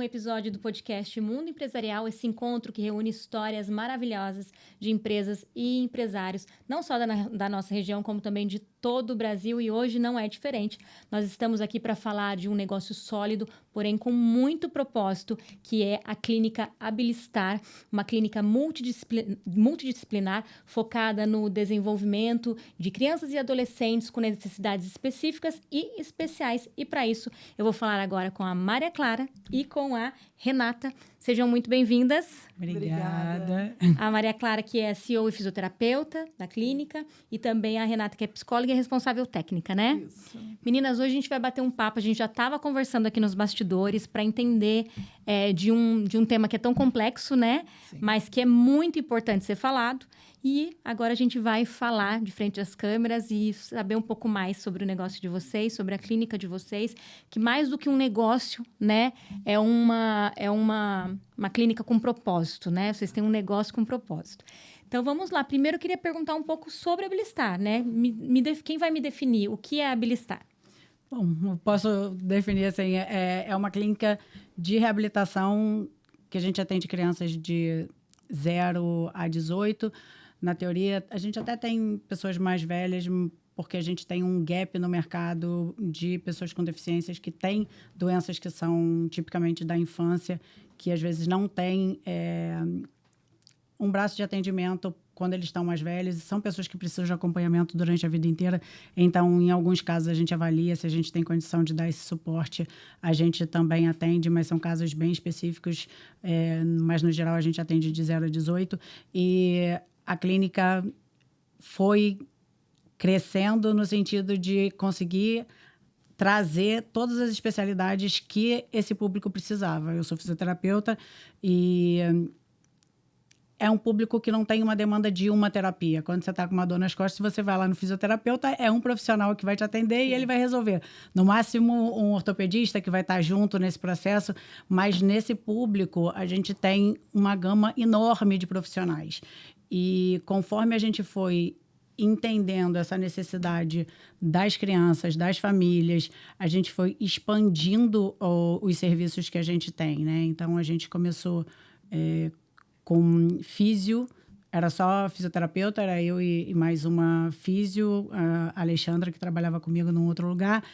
um episódio do podcast Mundo Empresarial, esse encontro que reúne histórias maravilhosas de empresas e empresários, não só da nossa região, como também de todo o Brasil, e hoje não é diferente. Nós estamos aqui para falar de um negócio sólido, porém com muito propósito, que é a Clínica Abilistar, uma clínica multidisciplinar focada no desenvolvimento de crianças e adolescentes com necessidades específicas e especiais. E para isso, eu vou falar agora com a Maria Clara e com a Renata. Sejam muito bem-vindas. Obrigada. A Maria Clara, que é CEO e fisioterapeuta da clínica, e também a Renata, que é psicóloga e responsável técnica, né? Isso. Meninas, hoje a gente vai bater um papo. A gente já estava conversando aqui nos bastidores para entender de um tema que é tão complexo, né? Sim. Mas que é muito importante ser falado. E agora a gente vai falar de frente às câmeras e saber um pouco mais sobre o negócio de vocês, sobre a clínica de vocês, que mais do que um negócio, né, é uma clínica com propósito, né? Vocês têm um negócio com propósito. Então, vamos lá. Primeiro, eu queria perguntar um pouco sobre a Abilistar, né? Quem vai me definir o que é a Abilistar? Bom, eu posso definir assim, é uma clínica de reabilitação que a gente atende crianças de 0 a 18. Na teoria, a gente até tem pessoas mais velhas, porque a gente tem um gap no mercado de pessoas com deficiências que têm doenças que são tipicamente da infância, que às vezes não têm um braço de atendimento quando eles estão mais velhos, e são pessoas que precisam de acompanhamento durante a vida inteira. Então, em alguns casos, a gente avalia se a gente tem condição de dar esse suporte. A gente também atende, mas são casos bem específicos, mas no geral a gente atende de 0 a 18. E a clínica foi crescendo no sentido de conseguir trazer todas as especialidades que esse público precisava. Eu sou fisioterapeuta e é um público que não tem uma demanda de uma terapia. Quando você está com uma dor nas costas, você vai lá no fisioterapeuta, é um profissional que vai te atender e ele vai resolver. No máximo, um ortopedista que vai estar junto nesse processo, mas nesse público a gente tem uma gama enorme de profissionais. E conforme a gente foi entendendo essa necessidade das crianças, das famílias, a gente foi expandindo os serviços que a gente tem, né? Então, a gente começou com físio, era só fisioterapeuta, era eu e mais uma físio, a Alexandra, que trabalhava comigo num outro lugar.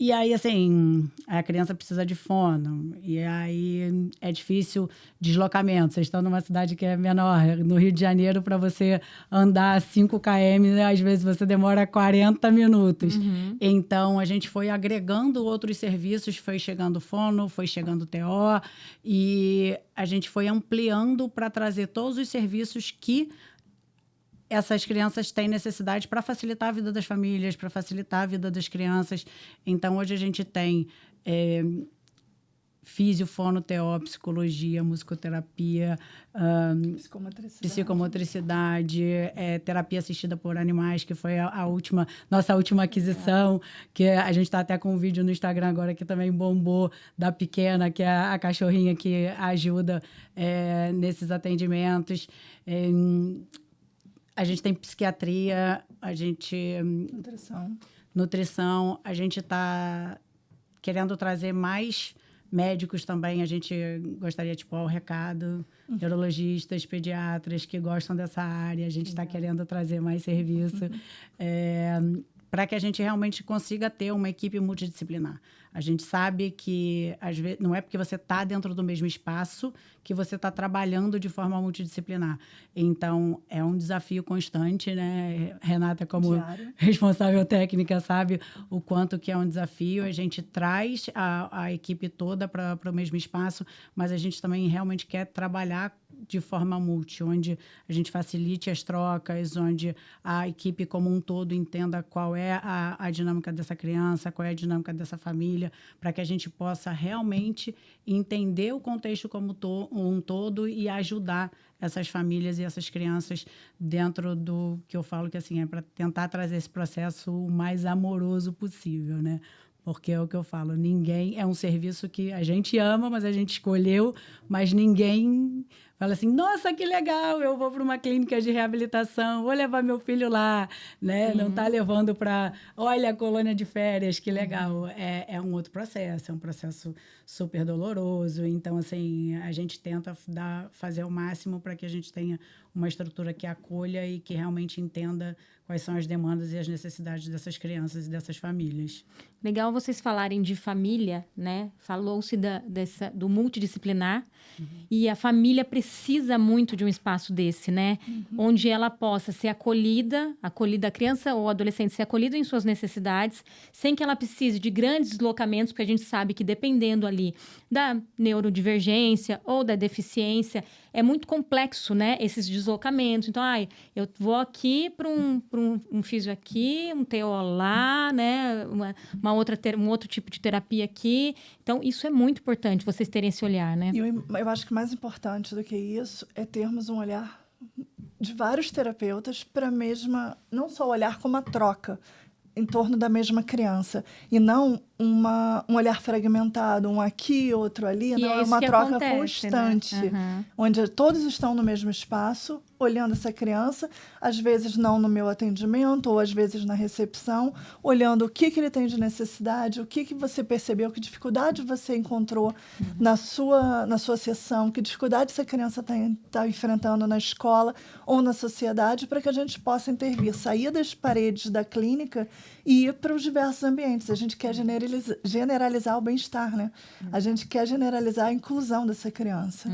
E aí, assim, a criança precisa de fono, e aí é difícil deslocamento. Vocês estão numa cidade que é menor, no Rio de Janeiro, para você andar 5 km, né? Às vezes você demora 40 minutos. Uhum. Então, a gente foi agregando outros serviços, foi chegando fono, foi chegando TO, e a gente foi ampliando para trazer todos os serviços que essas crianças têm necessidade para facilitar a vida das famílias, para facilitar a vida das crianças. Então, hoje a gente tem físio, fono, TO, psicologia, musicoterapia, psicomotricidade, terapia assistida por animais, que foi nossa última aquisição, que a gente está até com um vídeo no Instagram agora que também bombou, da Pequena, que é a cachorrinha que ajuda nesses atendimentos. A gente tem psiquiatria, a gente... Nutrição. A gente está querendo trazer mais médicos também. A gente gostaria de pôr o recado. Neurologistas, pediatras que gostam dessa área. A gente está querendo trazer mais serviço. Para que a gente realmente consiga ter uma equipe multidisciplinar. A gente sabe que, às vezes, não é porque você está dentro do mesmo espaço que você está trabalhando de forma multidisciplinar. Então, é um desafio constante, né? Renata, como responsável técnica, sabe o quanto que é um desafio. A gente traz a equipe toda para o mesmo espaço, mas a gente também realmente quer trabalhar de forma multi, onde a gente facilite as trocas, onde a equipe como um todo entenda qual é a dinâmica dessa criança, qual é a dinâmica dessa família, para que a gente possa realmente entender o contexto como um todo e ajudar essas famílias e essas crianças dentro do que eu falo que assim, é para tentar trazer esse processo o mais amoroso possível, né? Porque é o que eu falo, ninguém... É um serviço que a gente ama, mas a gente escolheu, mas ninguém fala assim, nossa, que legal, eu vou para uma clínica de reabilitação, vou levar meu filho lá, né? Não tá levando para, olha, a colônia de férias, que legal. É um outro processo, é um processo super doloroso. Então, assim, a gente tenta fazer o máximo para que a gente tenha uma estrutura que acolha e que realmente entenda quais são as demandas e as necessidades dessas crianças e dessas famílias. Legal vocês falarem de família, né? Falou-se do multidisciplinar e a família precisa muito de um espaço desse, né? Onde ela possa ser acolhida, a criança ou adolescente ser acolhido em suas necessidades, sem que ela precise de grandes deslocamentos, porque a gente sabe que dependendo ali da neurodivergência ou da deficiência, é muito complexo, né? Esses deslocamentos. Então, eu vou aqui para um físio aqui, um TO lá, né? Um outro tipo de terapia aqui. Então, isso é muito importante, vocês terem esse olhar, né? E eu acho que mais importante do que isso é termos um olhar de vários terapeutas para a mesma... Não só olhar como a troca em torno da mesma criança. E não um olhar fragmentado, um aqui, outro ali. Que não, é uma troca constante, né? Onde todos estão no mesmo espaço, olhando essa criança, às vezes não no meu atendimento, ou às vezes na recepção, olhando o que ele tem de necessidade, o que você percebeu, que dificuldade você encontrou na sua sessão, que dificuldade essa criança está enfrentando na escola ou na sociedade, para que a gente possa intervir, sair das paredes da clínica e ir para os diversos ambientes. A gente quer generalizar o bem-estar, né? A gente quer generalizar a inclusão dessa criança.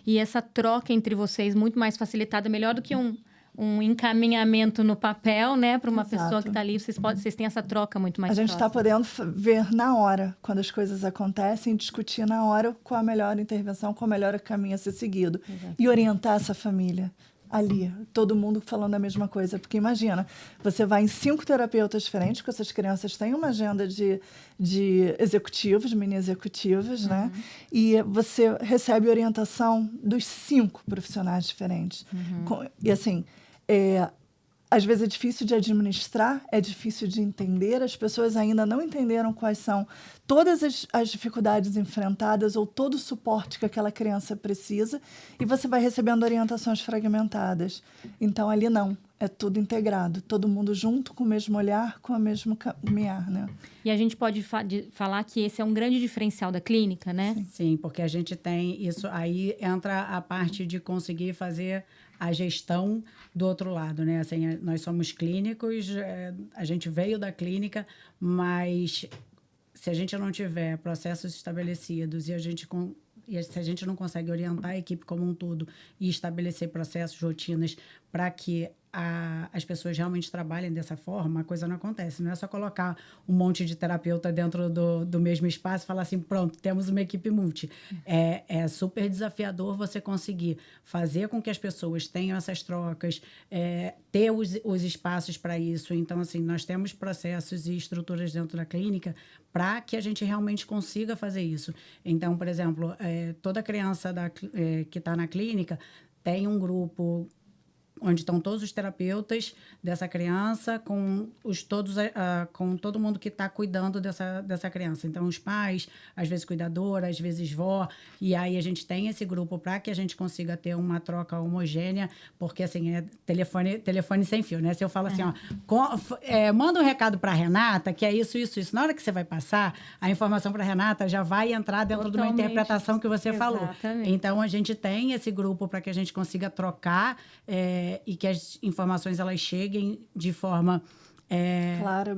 E essa troca entre vocês muito mais facilitada, melhor do que um encaminhamento no papel, né? Para uma pessoa que está ali, vocês têm essa troca muito mais próxima. A gente está podendo ver na hora, quando as coisas acontecem, discutir na hora qual a melhor intervenção, qual o melhor caminho a ser seguido. E orientar essa família ali, todo mundo falando a mesma coisa. Porque imagina, você vai em 5 terapeutas diferentes, porque essas crianças têm uma agenda de executivos, mini executivos, né? E você recebe orientação dos 5 profissionais diferentes. E assim, às vezes é difícil de administrar, é difícil de entender, as pessoas ainda não entenderam quais são todas as dificuldades enfrentadas ou todo o suporte que aquela criança precisa, e você vai recebendo orientações fragmentadas. Então, ali não, é tudo integrado, todo mundo junto, com o mesmo olhar, com o mesmo caminhar, né? E a gente pode falar que esse é um grande diferencial da clínica, né? Sim, porque a gente tem isso, aí entra a parte de conseguir fazer a gestão do outro lado, né? Assim, nós somos clínicos, a gente veio da clínica, mas se a gente não tiver processos estabelecidos e se a gente não consegue orientar a equipe como um todo e estabelecer processos, rotinas, para que as pessoas realmente trabalhem dessa forma, a coisa não acontece. Não é só colocar um monte de terapeuta dentro do mesmo espaço e falar assim, pronto, temos uma equipe multi. É super desafiador você conseguir fazer com que as pessoas tenham essas trocas, ter os espaços para isso. Então, assim, nós temos processos e estruturas dentro da clínica para que a gente realmente consiga fazer isso. Então, por exemplo, toda criança que está na clínica tem um grupo onde estão todos os terapeutas dessa criança, com todo mundo que está cuidando dessa criança. Então, os pais, às vezes cuidadora, às vezes vó, e aí a gente tem esse grupo para que a gente consiga ter uma troca homogênea, porque, assim, é telefone sem fio, né? Se eu falo assim, manda um recado para a Renata, que é isso. Na hora que você vai passar, a informação para a Renata já vai entrar dentro de uma interpretação que você falou. Então, a gente tem esse grupo para que a gente consiga trocar e que as informações elas cheguem de forma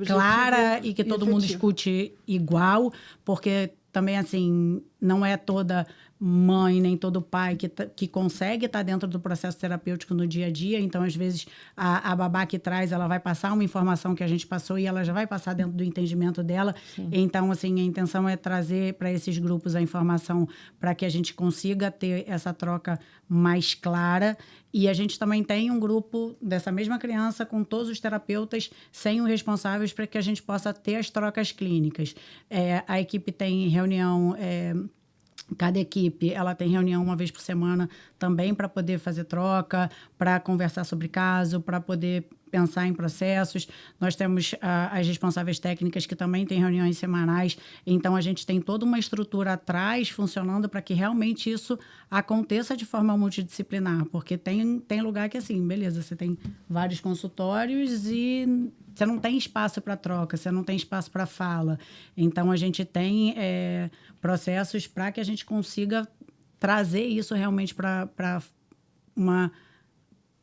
clara e que todo mundo escute igual, porque também, assim, não é toda mãe, nem todo pai que consegue estar dentro do processo terapêutico no dia a dia. Então, às vezes, a babá que traz, ela vai passar uma informação que a gente passou e ela já vai passar dentro do entendimento dela. Sim. Então, assim, a intenção é trazer para esses grupos a informação para que a gente consiga ter essa troca mais clara. E a gente também tem um grupo dessa mesma criança com todos os terapeutas sem os responsáveis para que a gente possa ter as trocas clínicas. A equipe tem reunião... Cada equipe, ela tem reunião uma vez por semana, também para poder fazer troca, para conversar sobre caso, para poder pensar em processos. Nós temos as responsáveis técnicas que também têm reuniões semanais. Então, a gente tem toda uma estrutura atrás funcionando para que realmente isso aconteça de forma multidisciplinar. Porque tem lugar que, assim, beleza, você tem vários consultórios e você não tem espaço para troca, você não tem espaço para fala. Então, a gente tem processos para que a gente consiga trazer isso realmente para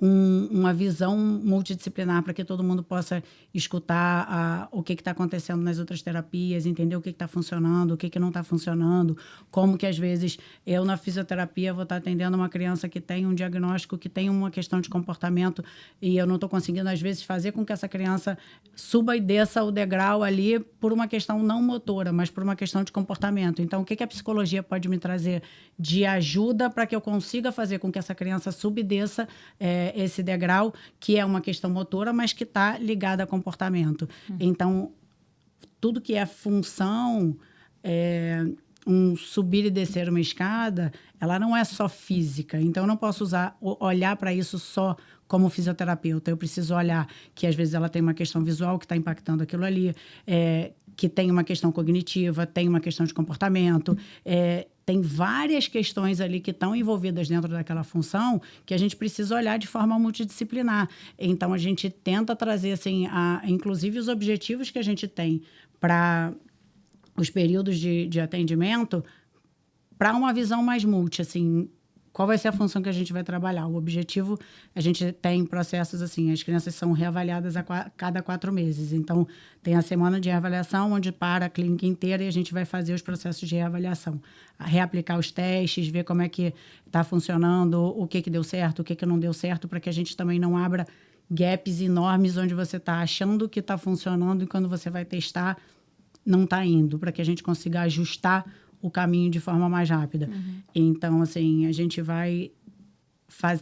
uma visão multidisciplinar para que todo mundo possa escutar o que está acontecendo nas outras terapias, entender o que está funcionando, o que não está funcionando, como que às vezes eu na fisioterapia vou estar atendendo uma criança que tem um diagnóstico, que tem uma questão de comportamento e eu não estou conseguindo às vezes fazer com que essa criança suba e desça o degrau ali por uma questão não motora, mas por uma questão de comportamento. Então, o que a psicologia pode me trazer de ajuda para que eu consiga fazer com que essa criança suba e desça esse degrau, que é uma questão motora, mas que está ligada a comportamento. Então, tudo que é função, um subir e descer uma escada, ela não é só física. Então, eu não posso olhar para isso só como fisioterapeuta. Eu preciso olhar que, às vezes, ela tem uma questão visual que está impactando aquilo ali, que tem uma questão cognitiva, tem uma questão de comportamento, tem várias questões ali que estão envolvidas dentro daquela função que a gente precisa olhar de forma multidisciplinar. Então, a gente tenta trazer, assim, inclusive os objetivos que a gente tem para os períodos de atendimento para uma visão mais multi, assim, qual vai ser a função que a gente vai trabalhar? O objetivo, a gente tem processos assim, as crianças são reavaliadas a cada 4 meses. Então, tem a semana de reavaliação, onde para a clínica inteira e a gente vai fazer os processos de reavaliação. Reaplicar os testes, ver como é que está funcionando, o que deu certo, o que não deu certo, para que a gente também não abra gaps enormes onde você está achando que está funcionando e quando você vai testar, não está indo, para que a gente consiga ajustar o caminho de forma mais rápida. Então, assim, a gente vai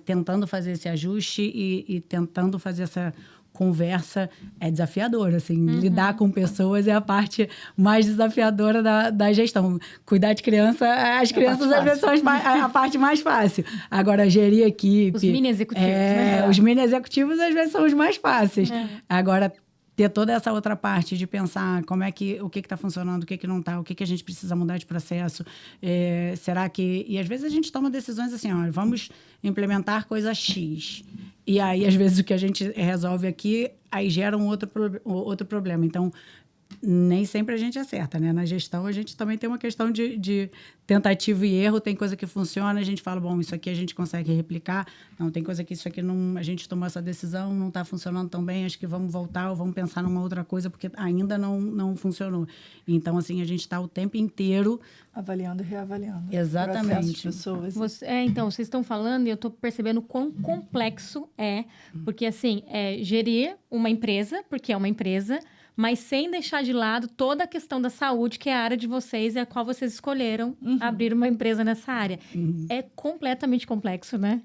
tentando fazer esse ajuste e tentando fazer essa conversa. É desafiador, assim. Lidar com pessoas é a parte mais desafiadora da gestão. Cuidar de criança, as crianças às vezes são a parte mais fácil. Agora, gerir equipe... Os mini executivos, né? Os mini executivos às vezes são os mais fáceis. Agora, ter toda essa outra parte de pensar como é que, o que está funcionando, o que não está, o que a gente precisa mudar de processo. Será que... E às vezes a gente toma decisões assim, ó, vamos implementar coisa X. E aí, às vezes, o que a gente resolve aqui, aí gera um outro problema. Então, nem sempre a gente acerta, né? Na gestão, a gente também tem uma questão de tentativa e erro. Tem coisa que funciona, a gente fala, bom, isso aqui a gente consegue replicar. Não, tem coisa que isso aqui não, a gente tomou essa decisão, não está funcionando tão bem, acho que vamos voltar ou vamos pensar numa outra coisa, porque ainda não funcionou. Então, assim, a gente está o tempo inteiro... avaliando e reavaliando. Exatamente. Pessoas. Então, vocês estão falando e eu estou percebendo quão complexo porque, assim, gerir uma empresa, porque é uma empresa, mas sem deixar de lado toda a questão da saúde, que é a área de vocês e a qual vocês escolheram abrir uma empresa nessa área. É completamente complexo, né?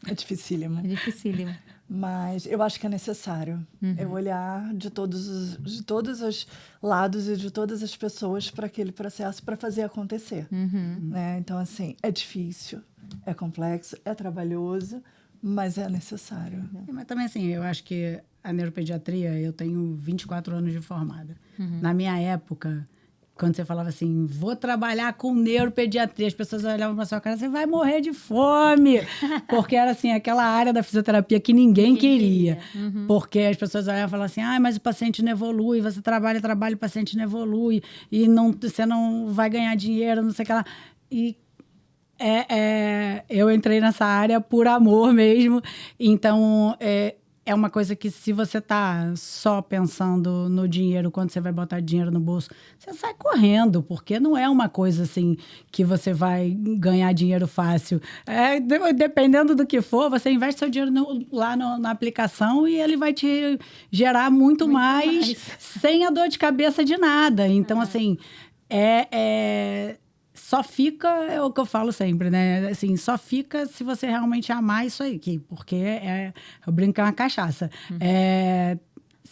É dificílimo. É dificílimo. Mas eu acho que é necessário. Eu olhar de todos os lados e de todas as pessoas para aquele processo para fazer acontecer. Né? Então, assim, é difícil, é complexo, é trabalhoso, mas é necessário. Mas também, assim, eu acho que a neuropediatria, eu tenho 24 anos de formada. Na minha época, quando você falava assim, vou trabalhar com neuropediatria, as pessoas olhavam para sua cara, você vai morrer de fome. Porque era, assim, aquela área da fisioterapia que ninguém queria. Porque as pessoas olhavam e falavam assim, mas o paciente não evolui, você trabalha, o paciente não evolui, e você não vai ganhar dinheiro, não sei o que lá. E eu entrei nessa área por amor mesmo. Então, é uma coisa que, se você tá só pensando no dinheiro, quando você vai botar dinheiro no bolso, você sai correndo, porque não é uma coisa assim que você vai ganhar dinheiro fácil. Dependendo do que for, você investe seu dinheiro lá na aplicação e ele vai te gerar muito mais sem a dor de cabeça de nada. Então, assim, só fica, é o que eu falo sempre, né? Assim, só fica se você realmente amar isso aí, porque eu brinco que é uma cachaça.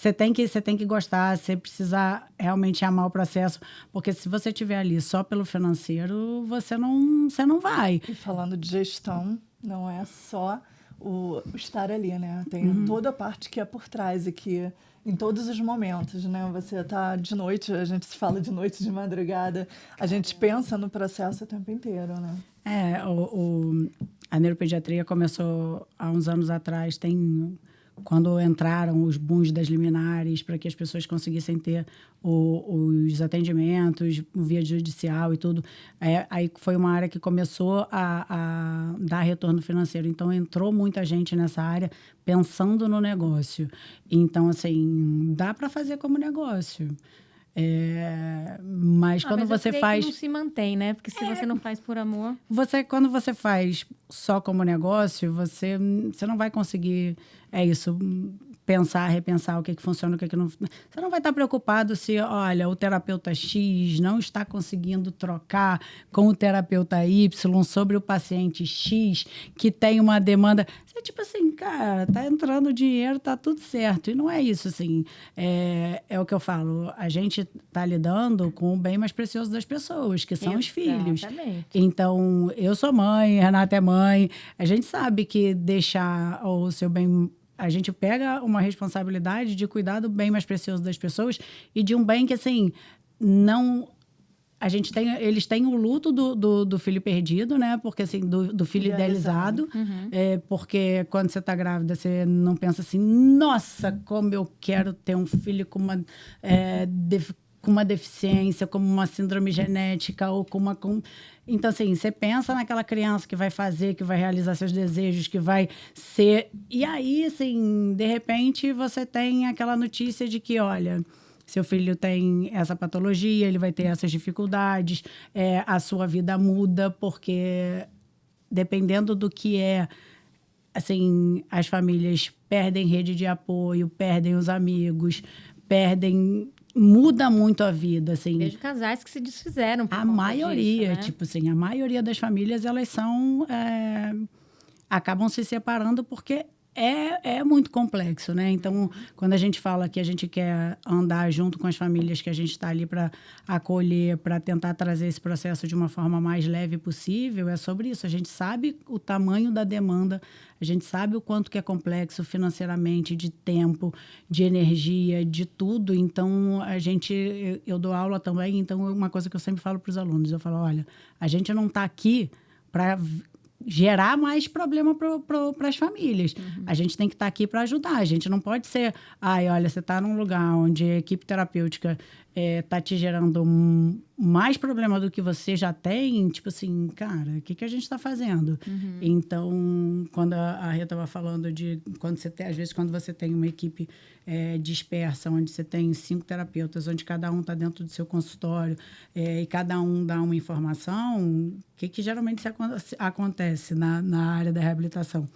Você tem que gostar, você precisa realmente amar o processo, porque se você estiver ali só pelo financeiro, você não vai. E falando de gestão, não é só o estar ali, né? Tem toda a parte que é por trás e que em todos os momentos, né? Você tá de noite, a gente se fala de noite, de madrugada, a gente pensa no processo o tempo inteiro, né? A neuropediatria começou há uns anos atrás, quando entraram os booms das liminares para que as pessoas conseguissem ter os atendimentos via judicial e tudo. Aí foi uma área que começou a dar retorno financeiro. Então, entrou muita gente nessa área pensando no negócio. Então, assim, dá para fazer como negócio. Mas quando mas você faz... não se mantém, né? Porque se você não faz por amor... Quando você faz só como negócio, você não vai conseguir, repensar o que funciona, o que não... Você não vai estar preocupado se, olha, o terapeuta X não está conseguindo trocar com o terapeuta Y sobre o paciente X, que tem uma demanda... Você, tipo assim, cara, tá entrando dinheiro, tá tudo certo. E não é isso, assim. É o que eu falo. A gente tá lidando com o bem mais precioso das pessoas, que são os filhos. Então, eu sou mãe, Renata é mãe. A gente sabe que deixar o seu bem... A gente pega uma responsabilidade de cuidar do bem mais precioso das pessoas e de um bem que, assim, não... Eles têm o luto do filho perdido, né? Porque, assim, do filho idealizado. Porque quando você está grávida, você não pensa assim, nossa, como eu quero ter um filho com uma deficiência, como uma síndrome genética, ou Então, assim, você pensa naquela criança que vai fazer, que vai realizar seus desejos, que vai ser... E aí, assim, de repente, você tem aquela notícia de que, olha... Seu filho tem essa patologia, ele vai ter essas dificuldades, a sua vida muda, porque dependendo do que assim, as famílias perdem rede de apoio, perdem os amigos, muda muito a vida, assim. Vejo casais que se desfizeram por a conta maioria, disso, né? tipo assim, a maioria das famílias, elas acabam se separando porque é muito complexo, né? Então, quando a gente fala que a gente quer andar junto com as famílias, que a gente está ali para acolher, para tentar trazer esse processo de uma forma mais leve possível, é sobre isso. A gente sabe o tamanho da demanda, a gente sabe o quanto que é complexo financeiramente, de tempo, de energia, de tudo. Então, eu dou aula também, então uma coisa que eu sempre falo para os alunos, eu falo, olha, a gente não está aqui para gerar mais problema para as famílias. A gente tem que estar aqui para ajudar. A gente não pode ser... olha, você está num lugar onde a equipe terapêutica está te gerando mais problema do que você já tem. Tipo assim, cara, o que a gente está fazendo? Então, quando a Rê estava falando de... às vezes, quando você tem uma equipe dispersa, onde você tem 5 terapeutas, onde cada um está dentro do seu consultório e cada um dá uma informação, o que geralmente acontece na área da reabilitação?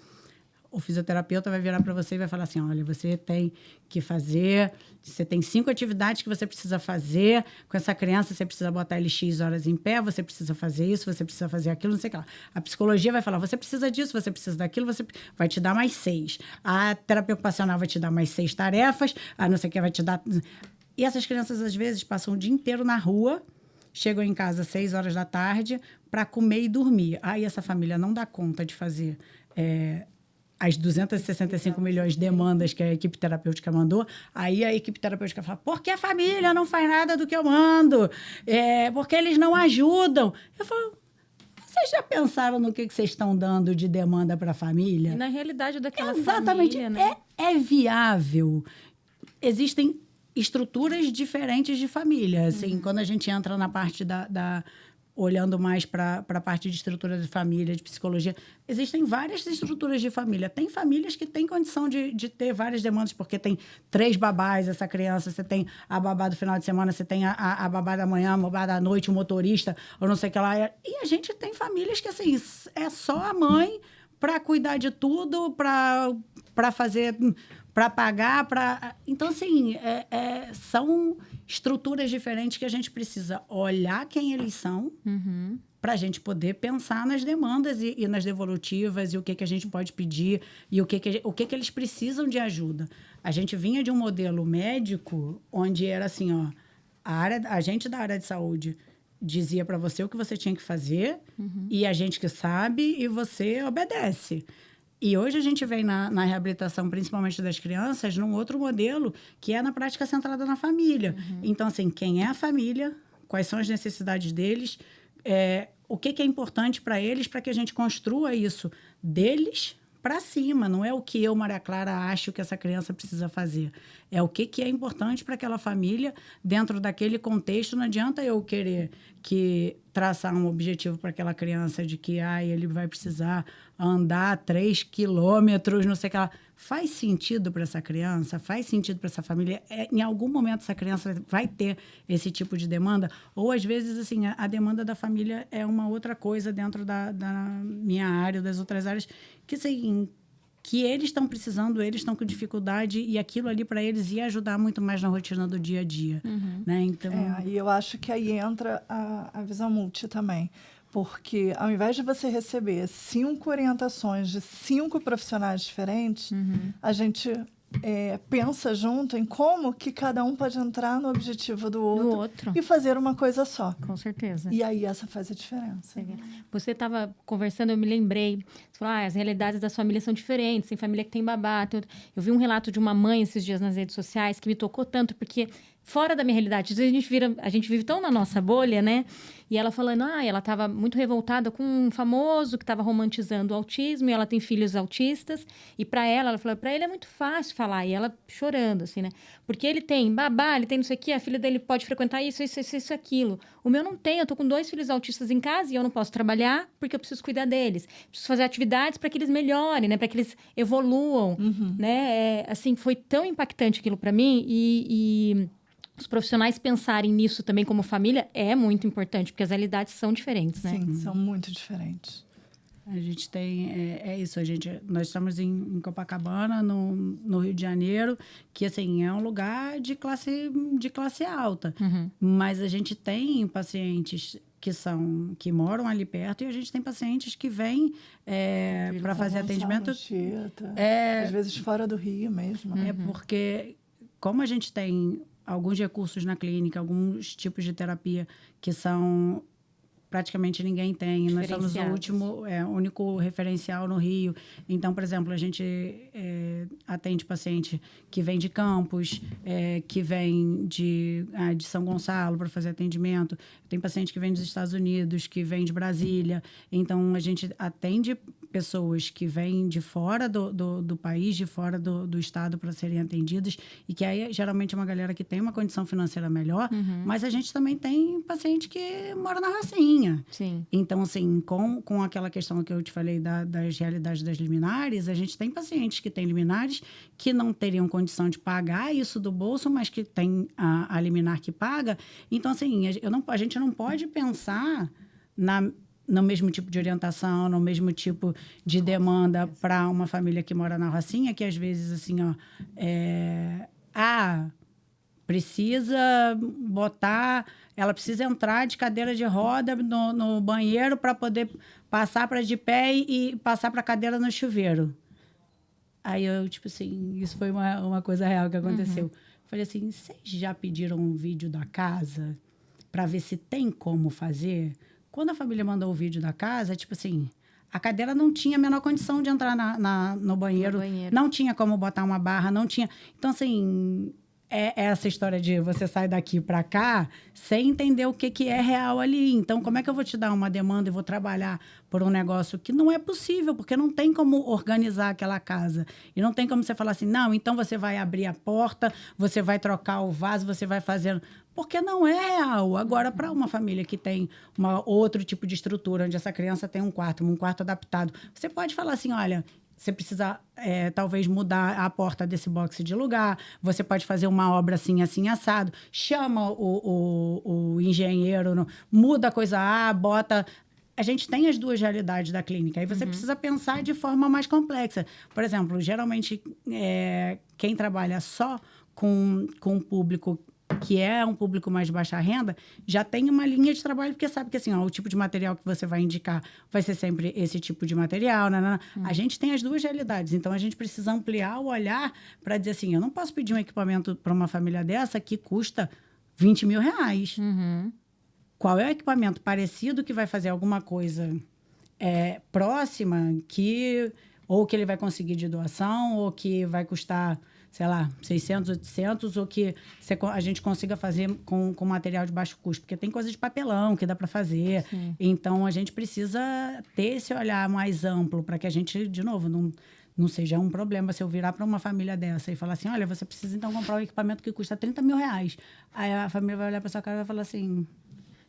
O fisioterapeuta vai virar para você e vai falar assim, olha, você tem que fazer... Você tem 5 atividades que você precisa fazer. Com essa criança, você precisa botar ele X horas em pé, você precisa fazer isso, você precisa fazer aquilo, não sei o que lá. A psicologia vai falar, você precisa disso, você precisa daquilo, você vai te dar mais 6. A terapia ocupacional vai te dar mais 6 tarefas, a não sei o que vai te dar... E essas crianças, às vezes, passam o dia inteiro na rua, chegam em casa às 6 horas da tarde para comer e dormir. Aí essa família não dá conta de fazer... as 265 milhões de demandas que a equipe terapêutica mandou, aí a equipe terapêutica fala, por que a família não faz nada do que eu mando? Porque eles não ajudam. Eu falo, vocês já pensaram no que vocês estão dando de demanda para a família? E na realidade daquela Exatamente, família, né? É viável. Existem estruturas diferentes de família. Assim, quando a gente entra na parte olhando mais para a parte de estrutura de família, de psicologia, existem várias estruturas de família. Tem famílias que têm condição de ter várias demandas, porque tem 3 babás, essa criança, você tem a babá do final de semana, você tem a babá da manhã, a babá da noite, o motorista, ou não sei o que lá. E a gente tem famílias que, assim, é só a mãe para cuidar de tudo, para fazer, para pagar, para... Então, assim, são estruturas diferentes que a gente precisa olhar quem eles são, para a gente poder pensar nas demandas e nas devolutivas e o que a gente pode pedir e o que eles precisam de ajuda. A gente vinha de um modelo médico onde era assim, ó, a gente da área de saúde dizia para você o que você tinha que fazer e a gente que sabe e você obedece. E hoje a gente vem na reabilitação, principalmente das crianças, num outro modelo que é na prática centrada na família. Então, assim, quem é a família, quais são as necessidades deles, o que é importante para eles, para que a gente construa isso deles para cima. Não é o que eu, Maria Clara, acho que essa criança precisa fazer. É o que é importante para aquela família dentro daquele contexto. Não adianta eu querer traçar um objetivo para aquela criança de que ele vai precisar andar 3 quilômetros, não sei o que lá. Faz sentido para essa criança? Faz sentido para essa família? Em algum momento essa criança vai ter esse tipo de demanda? Ou, às vezes, assim, a demanda da família é uma outra coisa dentro da minha área, das outras áreas, que, assim, que eles estão precisando, eles estão com dificuldade e aquilo ali para eles ia ajudar muito mais na rotina do dia a dia. Né? Então... E eu acho que aí entra a visão multi também. Porque, ao invés de você receber 5 orientações de 5 profissionais diferentes, a gente pensa junto em como que cada um pode entrar no objetivo do outro. E fazer uma coisa só. Com certeza. E aí essa faz a diferença. Você estava conversando, eu me lembrei. Você falou, as realidades das famílias são diferentes. Tem família que tem babá. Eu vi um relato de uma mãe esses dias nas redes sociais que me tocou tanto, porque... fora da minha realidade. Às vezes a gente vive tão na nossa bolha, né? E ela falando, ela estava muito revoltada com um famoso que estava romantizando o autismo, e ela tem filhos autistas, e ela falou, para ele é muito fácil falar, e ela chorando, assim, né? Porque ele tem babá, ele tem não sei o quê, a filha dele pode frequentar isso, aquilo. O meu não tem, eu tô com 2 filhos autistas em casa e eu não posso trabalhar porque eu preciso cuidar deles. Preciso fazer atividades para que eles melhorem, né? Para que eles evoluam, né? Assim, foi tão impactante aquilo para mim e os profissionais pensarem nisso também como família é muito importante, porque as realidades são diferentes, né? Sim, são muito diferentes. A gente tem... isso, nós estamos em Copacabana, no Rio de Janeiro, que, assim, é um lugar de classe alta. Mas a gente tem pacientes que moram ali perto e a gente tem pacientes que vêm para fazer atendimento... às vezes fora do Rio mesmo. Porque, como a gente tem... alguns recursos na clínica, alguns tipos de terapia que são praticamente ninguém tem. Nós somos o único referencial no Rio. Então, por exemplo, a gente atende paciente que vem de Campos, que vem de São Gonçalo para fazer atendimento. Tem paciente que vem dos Estados Unidos, que vem de Brasília. Então, a gente atende pessoas que vêm de fora do país, de fora do estado para serem atendidas, e que aí geralmente é uma galera que tem uma condição financeira melhor, mas a gente também tem paciente que mora na Rocinha. Sim. Então, assim, com aquela questão que eu te falei das realidades das liminares, a gente tem pacientes que têm liminares que não teriam condição de pagar isso do bolso, mas que tem a liminar que paga. Então, assim, a gente não pode pensar no mesmo tipo de orientação, no mesmo tipo de demanda para uma família que mora na Rocinha, que às vezes, assim, precisa ela precisa entrar de cadeira de roda no banheiro para poder passar para de pé e passar para a cadeira no chuveiro. Aí eu, tipo assim, isso foi uma coisa real que aconteceu. Falei assim, vocês já pediram um vídeo da casa para ver se tem como fazer? Quando a família mandou o vídeo da casa, tipo assim, a cadeira não tinha a menor condição de entrar no banheiro, não tinha como botar uma barra, não tinha... Então, assim, essa história de você sai daqui para cá sem entender o que é real ali. Então, como é que eu vou te dar uma demanda e vou trabalhar por um negócio que não é possível, porque não tem como organizar aquela casa. E não tem como você falar assim, não, então você vai abrir a porta, você vai trocar o vaso, você vai fazer... Porque não é real. Agora, para uma família que tem outro tipo de estrutura, onde essa criança tem um quarto adaptado, você pode falar assim, olha, você precisa talvez mudar a porta desse box de lugar, você pode fazer uma obra assim, assim, assado, chama o engenheiro, muda a coisa A, bota... a gente tem as duas realidades da clínica. Aí você precisa pensar de forma mais complexa. Por exemplo, geralmente, quem trabalha só com um público que é um público mais de baixa renda, já tem uma linha de trabalho, porque sabe que assim, o tipo de material que você vai indicar vai ser sempre esse tipo de material. A gente tem as duas realidades, então a gente precisa ampliar o olhar para dizer assim, eu não posso pedir um equipamento para uma família dessa que custa 20 mil reais. Qual é o equipamento parecido que vai fazer alguma coisa próxima ou que ele vai conseguir de doação, ou que vai custar, sei lá, 600, 800, ou que a gente consiga fazer com material de baixo custo. Porque tem coisa de papelão que dá para fazer. Sim. Então, a gente precisa ter esse olhar mais amplo para que a gente, de novo, não seja um problema se eu virar para uma família dessa e falar assim, olha, você precisa então comprar um equipamento que custa 30 mil reais. Aí a família vai olhar para sua cara e vai falar assim...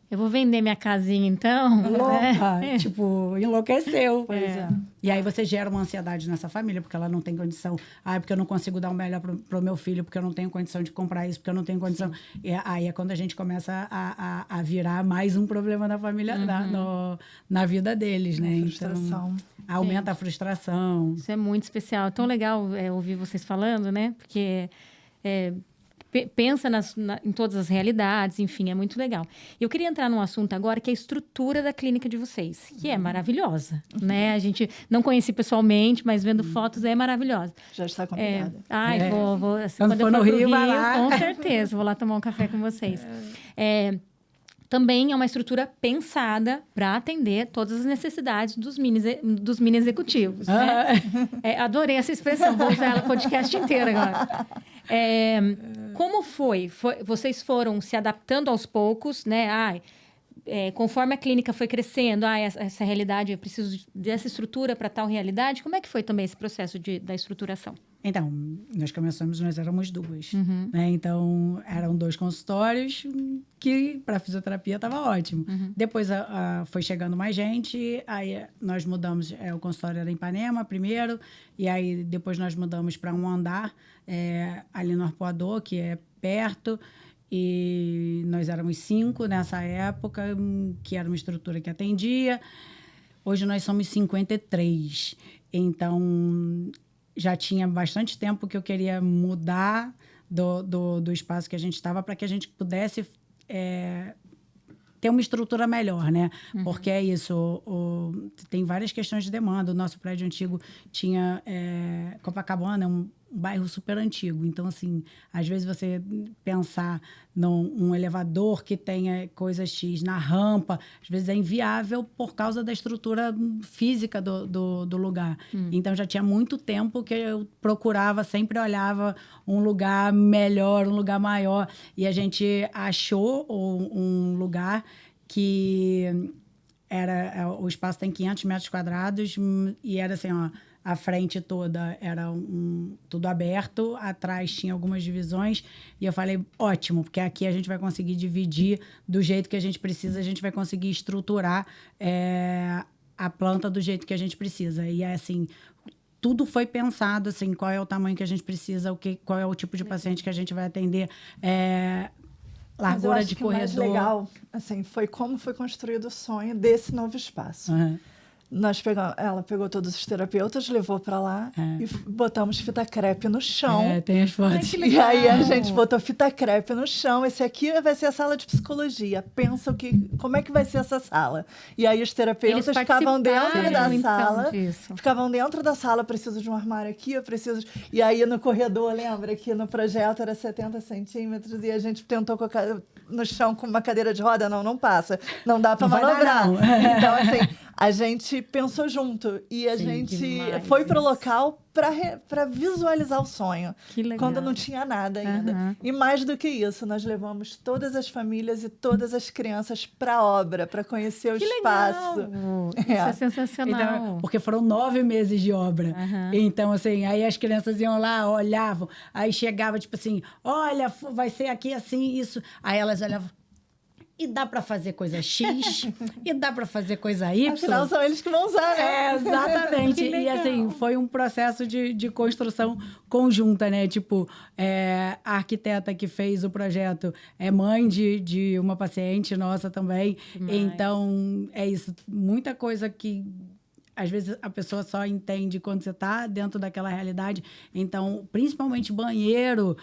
Eu vou vender minha casinha, então. Louca, tipo, enlouqueceu. Pois é. E aí você gera uma ansiedade nessa família, porque ela não tem condição. Porque eu não consigo dar o melhor pro meu filho, porque eu não tenho condição de comprar isso, porque eu não tenho condição. E aí é quando a gente começa a virar mais um problema da família, na vida deles, né? Frustração. Então, aumenta a frustração. Isso é muito especial. É tão legal ouvir vocês falando, né? Porque... pensa em todas as realidades, enfim, é muito legal. Eu queria entrar num assunto agora que é a estrutura da clínica de vocês, que é maravilhosa, né? A gente não conheci pessoalmente, mas vendo fotos é maravilhosa. Já está combinada. Vou assim, quando eu for no Rio, vai lá. Com certeza, vou lá tomar um café com vocês. Também é uma estrutura pensada para atender todas as necessidades dos mini executivos. Né? Adorei essa expressão, vou usar ela o podcast inteiro agora. Como foi? Vocês foram se adaptando aos poucos, né? Conforme a clínica foi crescendo, essa realidade, eu preciso dessa estrutura para tal realidade. Como é que foi também esse processo da estruturação? Então, nós éramos duas. Né? Então, eram 2 consultórios que, para fisioterapia, estava ótimo. Depois, foi chegando mais gente, aí nós mudamos, o consultório era em Ipanema primeiro, e aí depois nós mudamos para um andar, ali no Arpoador, que é perto, e nós éramos 5 nessa época, que era uma estrutura que atendia. Hoje nós somos 53. Então, já tinha bastante tempo que eu queria mudar do espaço que a gente estava para que a gente pudesse ter uma estrutura melhor, né? Porque é isso, tem várias questões de demanda. O nosso prédio antigo tinha Copacabana, é um bairro super antigo. Então, assim, às vezes você pensar num elevador que tenha coisa X na rampa, às vezes é inviável por causa da estrutura física do lugar. Então, já tinha muito tempo que eu procurava, sempre olhava um lugar melhor, um lugar maior. E a gente achou um lugar que o espaço tem 500 metros quadrados e era assim, a frente toda era tudo aberto, atrás tinha algumas divisões, e eu falei, ótimo, porque aqui a gente vai conseguir dividir do jeito que a gente precisa, a gente vai conseguir estruturar a planta do jeito que a gente precisa. E assim, tudo foi pensado, assim, qual é o tamanho que a gente precisa, qual é o tipo de paciente que a gente vai atender, largura de corredor. Mas o mais legal, assim, foi como foi construído o sonho desse novo espaço. Ela pegou todos os terapeutas, levou para lá e botamos fita crepe no chão. Tem as fotos. E aí a gente botou fita crepe no chão. Esse aqui vai ser a sala de psicologia. Pensa como é que vai ser essa sala. E aí os terapeutas ficavam dentro da sala. Ficavam dentro da sala, preciso de um armário aqui, eu preciso... E aí no corredor, lembra que no projeto era 70 centímetros e a gente tentou colocar no chão com uma cadeira de roda. Não passa. Não dá para manobrar. Então, assim... A gente pensou junto e a gente foi pro local para visualizar o sonho. Que legal. Quando não tinha nada ainda. E mais do que isso, nós levamos todas as famílias e todas as crianças para a obra, para conhecer o espaço. Isso é sensacional. Então, porque foram 9 meses de obra. Então, assim, aí as crianças iam lá, olhavam, aí chegava, tipo assim, olha, vai ser aqui assim, isso. Aí elas olhavam, e dá para fazer coisa X, e dá para fazer coisa Y. Afinal, são eles que vão usar, né? Exatamente. E assim, foi um processo de construção conjunta, né? Tipo, a arquiteta que fez o projeto é mãe de uma paciente nossa também. Demais. Então, é isso. Muita coisa que às vezes a pessoa só entende quando você está dentro daquela realidade. Então, principalmente banheiro,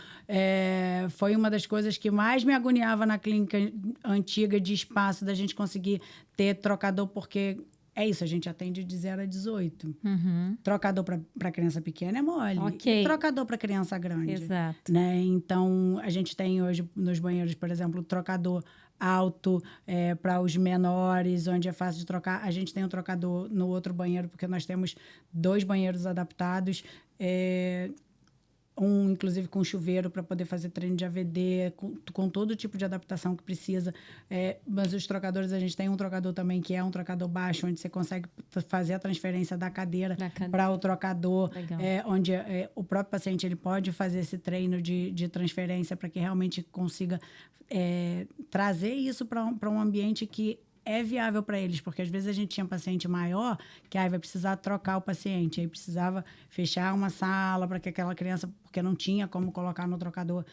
foi uma das coisas que mais me agoniava na clínica antiga de espaço, da gente conseguir ter trocador, porque é isso, a gente atende de 0 a 18. Uhum. Trocador para criança pequena é mole. Ok. E trocador para criança grande. Exato. Né? Então, a gente tem hoje nos banheiros, por exemplo, trocador alto para os menores, onde é fácil de trocar. A gente tem um trocador no outro banheiro, porque nós temos 2 banheiros adaptados, um, inclusive, com chuveiro para poder fazer treino de AVD, com todo tipo de adaptação que precisa. Mas os trocadores, a gente tem um trocador também, que é um trocador baixo, onde você consegue fazer a transferência da cadeira para o trocador, onde o próprio paciente ele pode fazer esse treino de transferência para que realmente consiga trazer isso para um ambiente que é viável para eles, porque às vezes a gente tinha paciente maior que vai precisar trocar o paciente, aí precisava fechar uma sala para que aquela criança, porque não tinha como colocar no trocador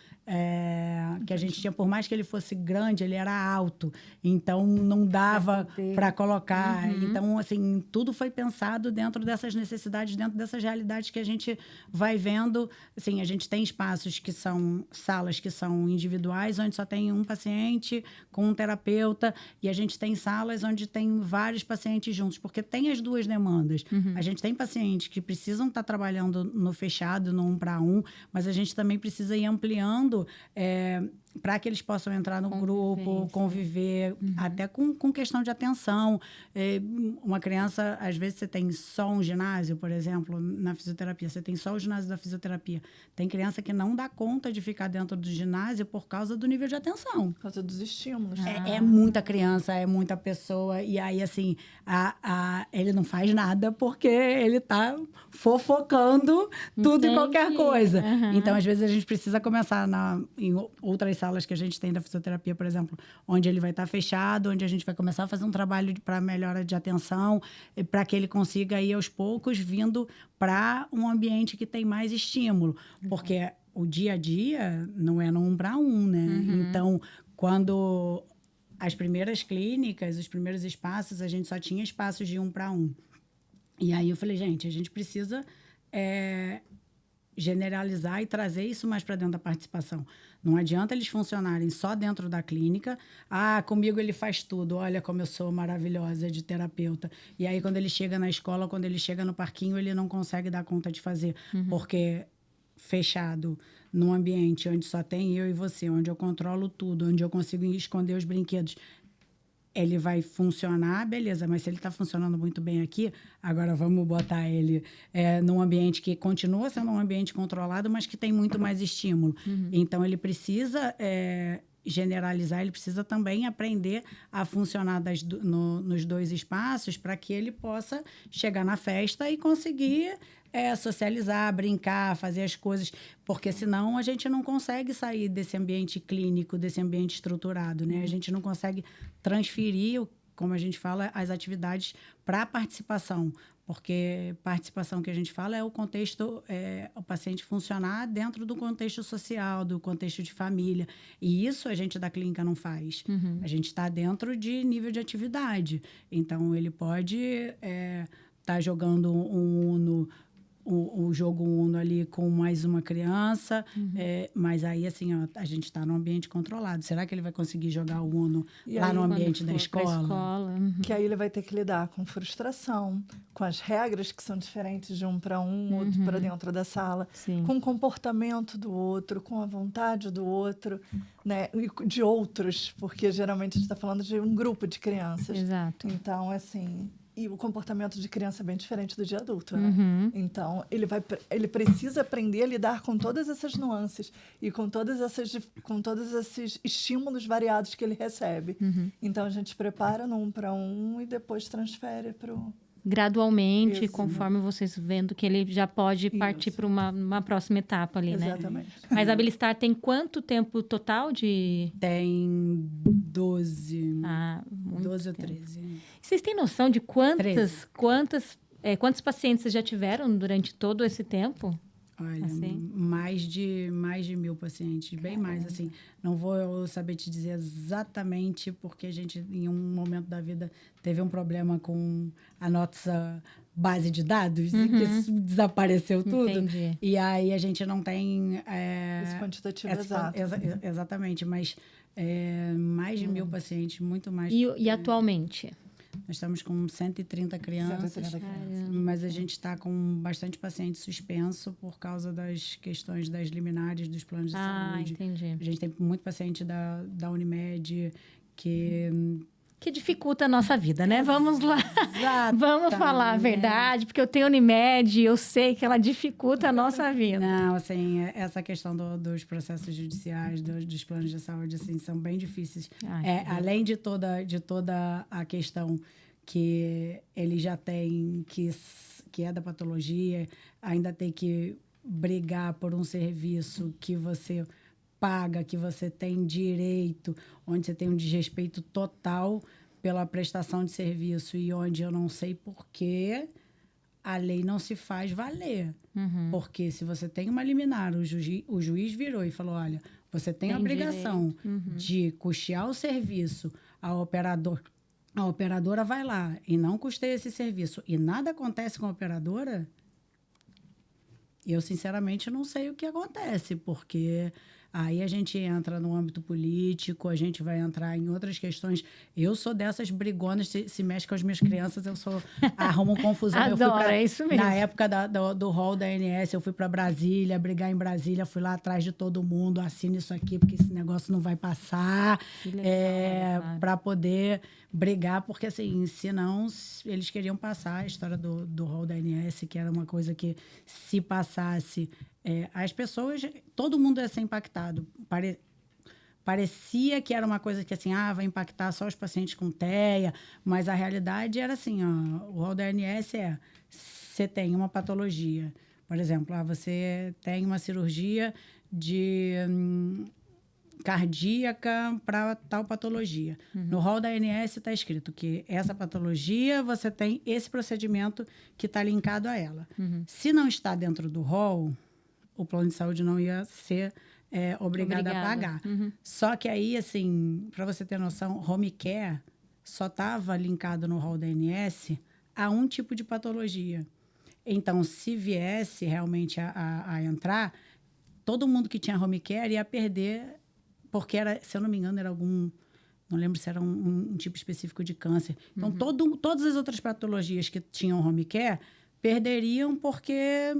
que a gente tinha, por mais que ele fosse grande, ele era alto, então não dava para colocar. Então, assim, tudo foi pensado dentro dessas necessidades, dentro dessas realidades que a gente vai vendo. Assim, a gente tem espaços que são salas que são individuais, onde só tem um paciente com um terapeuta, e a gente tem salas onde tem vários pacientes juntos, porque tem as duas demandas. A gente tem pacientes que precisam estar trabalhando no fechado, no 1 para 1, mas a gente também precisa ir ampliando para que eles possam entrar no grupo, conviver, até com questão de atenção. Uma criança, às vezes, você tem só um ginásio, por exemplo, na fisioterapia, você tem só o ginásio da fisioterapia. Tem criança que não dá conta de ficar dentro do ginásio por causa do nível de atenção. Por causa dos estímulos. É muita criança, é muita pessoa, e aí, assim, ele não faz nada porque ele está fofocando tudo e qualquer coisa. Então, às vezes, a gente precisa começar em outras salas que a gente tem da fisioterapia, por exemplo, onde ele vai estar fechado, onde a gente vai começar a fazer um trabalho para melhora de atenção, para que ele consiga ir aos poucos vindo para um ambiente que tem mais estímulo. Porque o dia a dia não é no 1 para 1, né? Então, quando as primeiras clínicas, os primeiros espaços, a gente só tinha espaços de 1 para 1. E aí eu falei, gente, a gente precisa generalizar e trazer isso mais para dentro da participação. Não adianta eles funcionarem só dentro da clínica. Comigo ele faz tudo. Olha como eu sou maravilhosa de terapeuta. E aí, quando ele chega na escola, quando ele chega no parquinho, ele não consegue dar conta de fazer. Porque fechado num ambiente onde só tem eu e você, onde eu controlo tudo, onde eu consigo esconder os brinquedos, ele vai funcionar, beleza, mas se ele está funcionando muito bem aqui, agora vamos botar ele num ambiente que continua sendo um ambiente controlado, mas que tem muito mais estímulo. Então, ele precisa generalizar, ele precisa também aprender a funcionar nos 2 espaços para que ele possa chegar na festa e conseguir socializar, brincar, fazer as coisas, porque senão a gente não consegue sair desse ambiente clínico, desse ambiente estruturado, né? A gente não consegue transferir, como a gente fala, as atividades para a participação, porque participação que a gente fala é o contexto, o paciente funcionar dentro do contexto social, do contexto de família, e isso a gente da clínica não faz. A gente está dentro de nível de atividade, então ele pode estar jogando um Uno, o jogo Uno ali com mais uma criança, mas aí, assim, a gente está num ambiente controlado. Será que ele vai conseguir jogar o Uno lá no ambiente da escola? Que aí ele vai ter que lidar com frustração, com as regras que são diferentes de 1 para 1, outro para dentro da sala, com o comportamento do outro, com a vontade do outro, né? E de outros, porque geralmente a gente está falando de um grupo de crianças. Exato. Então, assim... E o comportamento de criança é bem diferente do de adulto, né? Então, ele precisa aprender a lidar com todas essas nuances e com todos esses estímulos variados que ele recebe. Então, a gente prepara no 1 para 1 e depois transfere para gradualmente, Isso. conforme vocês vendo que ele já pode partir Isso. para uma próxima etapa ali, né? Exatamente. Mas a Abilistar tem quanto tempo total de... Tem 12, muito 12 ou tempo. 13. Vocês têm noção de 13. quantos pacientes vocês já tiveram durante todo esse tempo? Olha, Assim? mais de 1.000 pacientes, bem mais, assim. Não vou saber te dizer exatamente, porque a gente, em um momento da vida, teve um problema com a nossa base de dados, e que desapareceu tudo. Entendi. E aí a gente não tem... Esse quantitativo exato. Exatamente, mas mais de 1.000 pacientes, muito mais. E atualmente? Nós estamos com 130 crianças, 130 crianças. mas a gente está com bastante paciente suspenso por causa das questões das liminares dos planos de saúde. Entendi. A gente tem muito paciente da Unimed que dificulta a nossa vida, né? Vamos lá. Exatamente. Vamos falar a verdade, porque eu tenho Unimed e eu sei que ela dificulta a nossa vida. Não, assim, essa questão dos processos judiciais, dos planos de saúde, assim, são bem difíceis. Além de toda a questão que ele já tem, que é da patologia, ainda tem que brigar por um serviço que você paga, que você tem direito, onde você tem um desrespeito total pela prestação de serviço e onde eu não sei por que a lei não se faz valer. Porque se você tem uma liminar, o juiz virou e falou, olha, você tem a obrigação de custear o serviço, a operadora vai lá e não custeia esse serviço e nada acontece com a operadora, eu sinceramente não sei o que acontece, porque aí a gente entra no âmbito político, a gente vai entrar em outras questões. Eu sou dessas brigonas, se mexe com as minhas crianças, arrumo confusão. Adoro, é isso mesmo. Na época do hall da ANS, eu fui para Brasília, brigar em Brasília, fui lá atrás de todo mundo, assina isso aqui, porque esse negócio não vai passar, para poder brigar, porque assim, senão eles queriam passar a história do hall da ANS, que era uma coisa que se passasse... as pessoas, todo mundo ia ser impactado. Parecia que era uma coisa que assim, vai impactar só os pacientes com TEA, mas a realidade era assim, o rol da ANS você tem uma patologia, por exemplo, você tem uma cirurgia de cardíaca para tal patologia. No rol da ANS está escrito que essa patologia, você tem esse procedimento que está linkado a ela. Se não está dentro do rol, o plano de saúde não ia ser obrigado a pagar. Só que aí, assim, para você ter noção, home care só estava linkado no rol da ANS a um tipo de patologia. Então, se viesse realmente a entrar, todo mundo que tinha home care ia perder, porque era, se eu não me engano, era algum... Não lembro se era um tipo específico de câncer. Então, todas as outras patologias que tinham home care perderiam porque...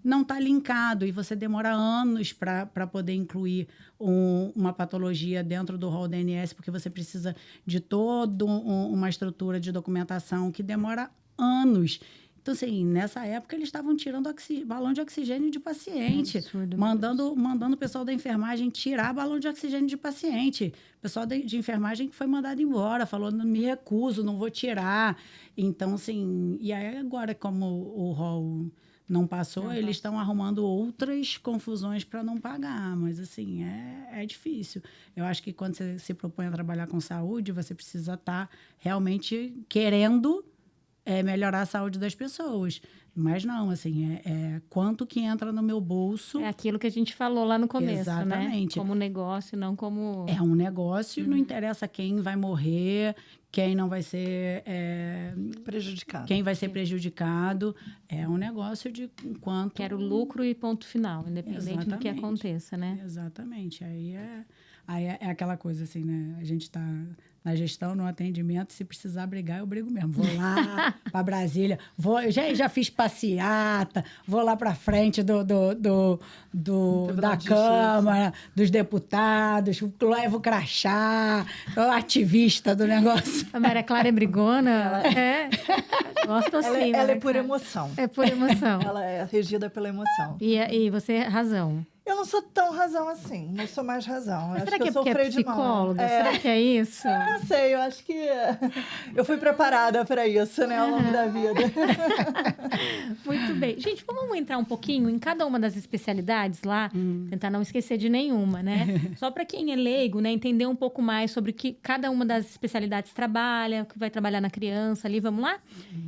não está linkado e você demora anos para poder incluir uma patologia dentro do rol da ANS, porque você precisa de toda uma estrutura de documentação que demora anos. Então, assim, nessa época, eles estavam tirando balão de oxigênio de paciente, mandando o pessoal da enfermagem tirar balão de oxigênio de paciente. O pessoal de enfermagem que foi mandado embora, falou, não me recuso, não vou tirar. Então, assim, e aí agora, como o rol... não passou, eles estão arrumando outras confusões para não pagar, mas assim, é difícil. Eu acho que quando você se propõe a trabalhar com saúde, você precisa estar realmente querendo melhorar a saúde das pessoas. Mas não, assim, quanto que entra no meu bolso... É aquilo que a gente falou lá no começo, exatamente, né? Como negócio, não como... É um negócio, não interessa quem vai morrer, quem não vai ser... prejudicado. Quem vai ser prejudicado. É um negócio de quanto... Quero lucro e ponto final, independente do que aconteça, né? Exatamente. Aí é aquela coisa assim, né? A gente está na gestão, no atendimento, se precisar brigar, eu brigo mesmo. Vou lá para Brasília, já fiz passeata, vou lá para frente da Câmara, dos deputados, levo crachá, sou ativista do negócio. A Maria Clara é brigona? Gosto assim. Ela é por emoção. É por emoção. Ela é regida pela emoção. E você, razão. Eu não sou tão razão assim. Não sou mais razão. Mas Acho será que eu é sou porque é freio de mão. psicóloga? Será que é isso? Não sei, eu acho que eu fui preparada para isso, né, ao longo da vida. Muito bem. Gente, vamos entrar um pouquinho em cada uma das especialidades lá, tentar não esquecer de nenhuma, né? Só para quem é leigo, né, entender um pouco mais sobre o que cada uma das especialidades trabalha, o que vai trabalhar na criança ali, vamos lá?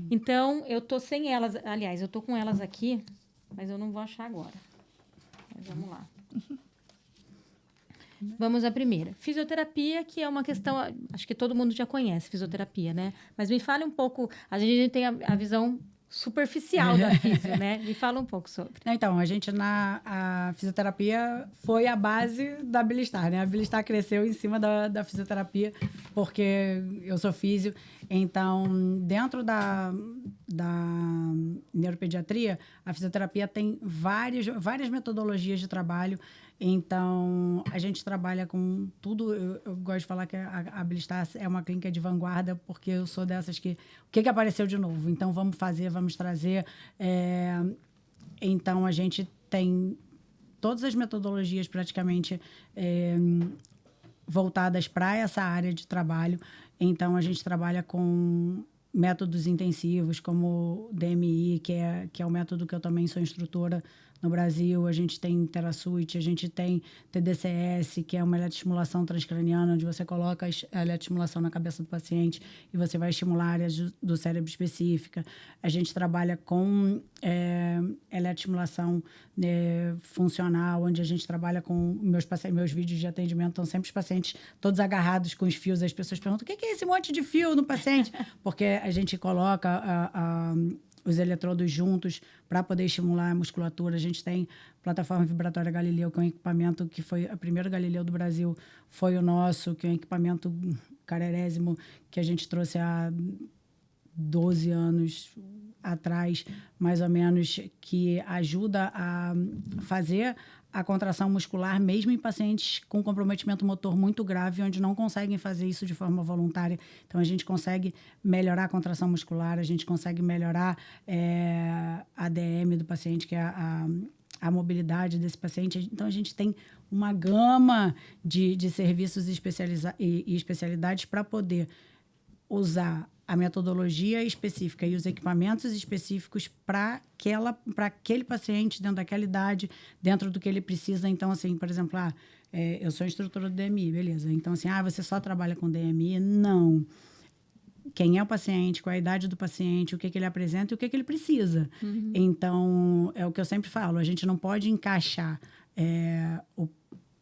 Então, eu tô sem elas, aliás, eu tô com elas aqui, mas eu não vou achar agora. Mas vamos lá. Vamos à primeira. Fisioterapia, que é uma questão, acho que todo mundo já conhece fisioterapia, né? Mas me fale um pouco, a gente tem a visão superficial da fisio, né? Me fala um pouco sobre. Então, a fisioterapia foi a base da Abilistar, né? A Abilistar cresceu em cima da fisioterapia, porque eu sou físio. Então, dentro da neuropediatria, a fisioterapia tem várias metodologias de trabalho. Então, a gente trabalha com tudo. Eu gosto de falar que a Abilistar é uma clínica de vanguarda, porque eu sou dessas que... O que apareceu de novo? Então, vamos fazer, vamos trazer. Então, a gente tem todas as metodologias praticamente voltadas para essa área de trabalho. Então, a gente trabalha com métodos intensivos, como o DMI, que é o método que eu também sou instrutora no Brasil. A gente tem TeraSuite, a gente tem TDCS, que é uma eletroestimulação transcraniana, onde você coloca a eletroestimulação na cabeça do paciente e você vai estimular áreas do cérebro específica. A gente trabalha com eletroestimulação funcional, onde a gente trabalha com meus vídeos de atendimento, estão sempre os pacientes todos agarrados com os fios. As pessoas perguntam, o que é esse monte de fio no paciente? Porque a gente coloca os eletrodos juntos para poder estimular a musculatura. A gente tem plataforma vibratória Galileu, que é um equipamento que foi o primeiro Galileu do Brasil, foi o nosso, que é um equipamento carerésimo que a gente trouxe há 12 anos atrás, mais ou menos, que ajuda a fazer a contração muscular, mesmo em pacientes com comprometimento motor muito grave, onde não conseguem fazer isso de forma voluntária. Então, a gente consegue melhorar a contração muscular, a gente consegue melhorar a DM do paciente, que é a mobilidade desse paciente. Então, a gente tem uma gama de serviços e especialidades para poder usar a metodologia específica e os equipamentos específicos para aquele paciente, dentro daquela idade, dentro do que ele precisa. Então, assim, por exemplo, eu sou instrutora do DMI, beleza. Então, assim, você só trabalha com DMI? Não. Quem é o paciente, qual é a idade do paciente, o que ele apresenta e o que ele precisa. Uhum. Então, é o que eu sempre falo, a gente não pode encaixar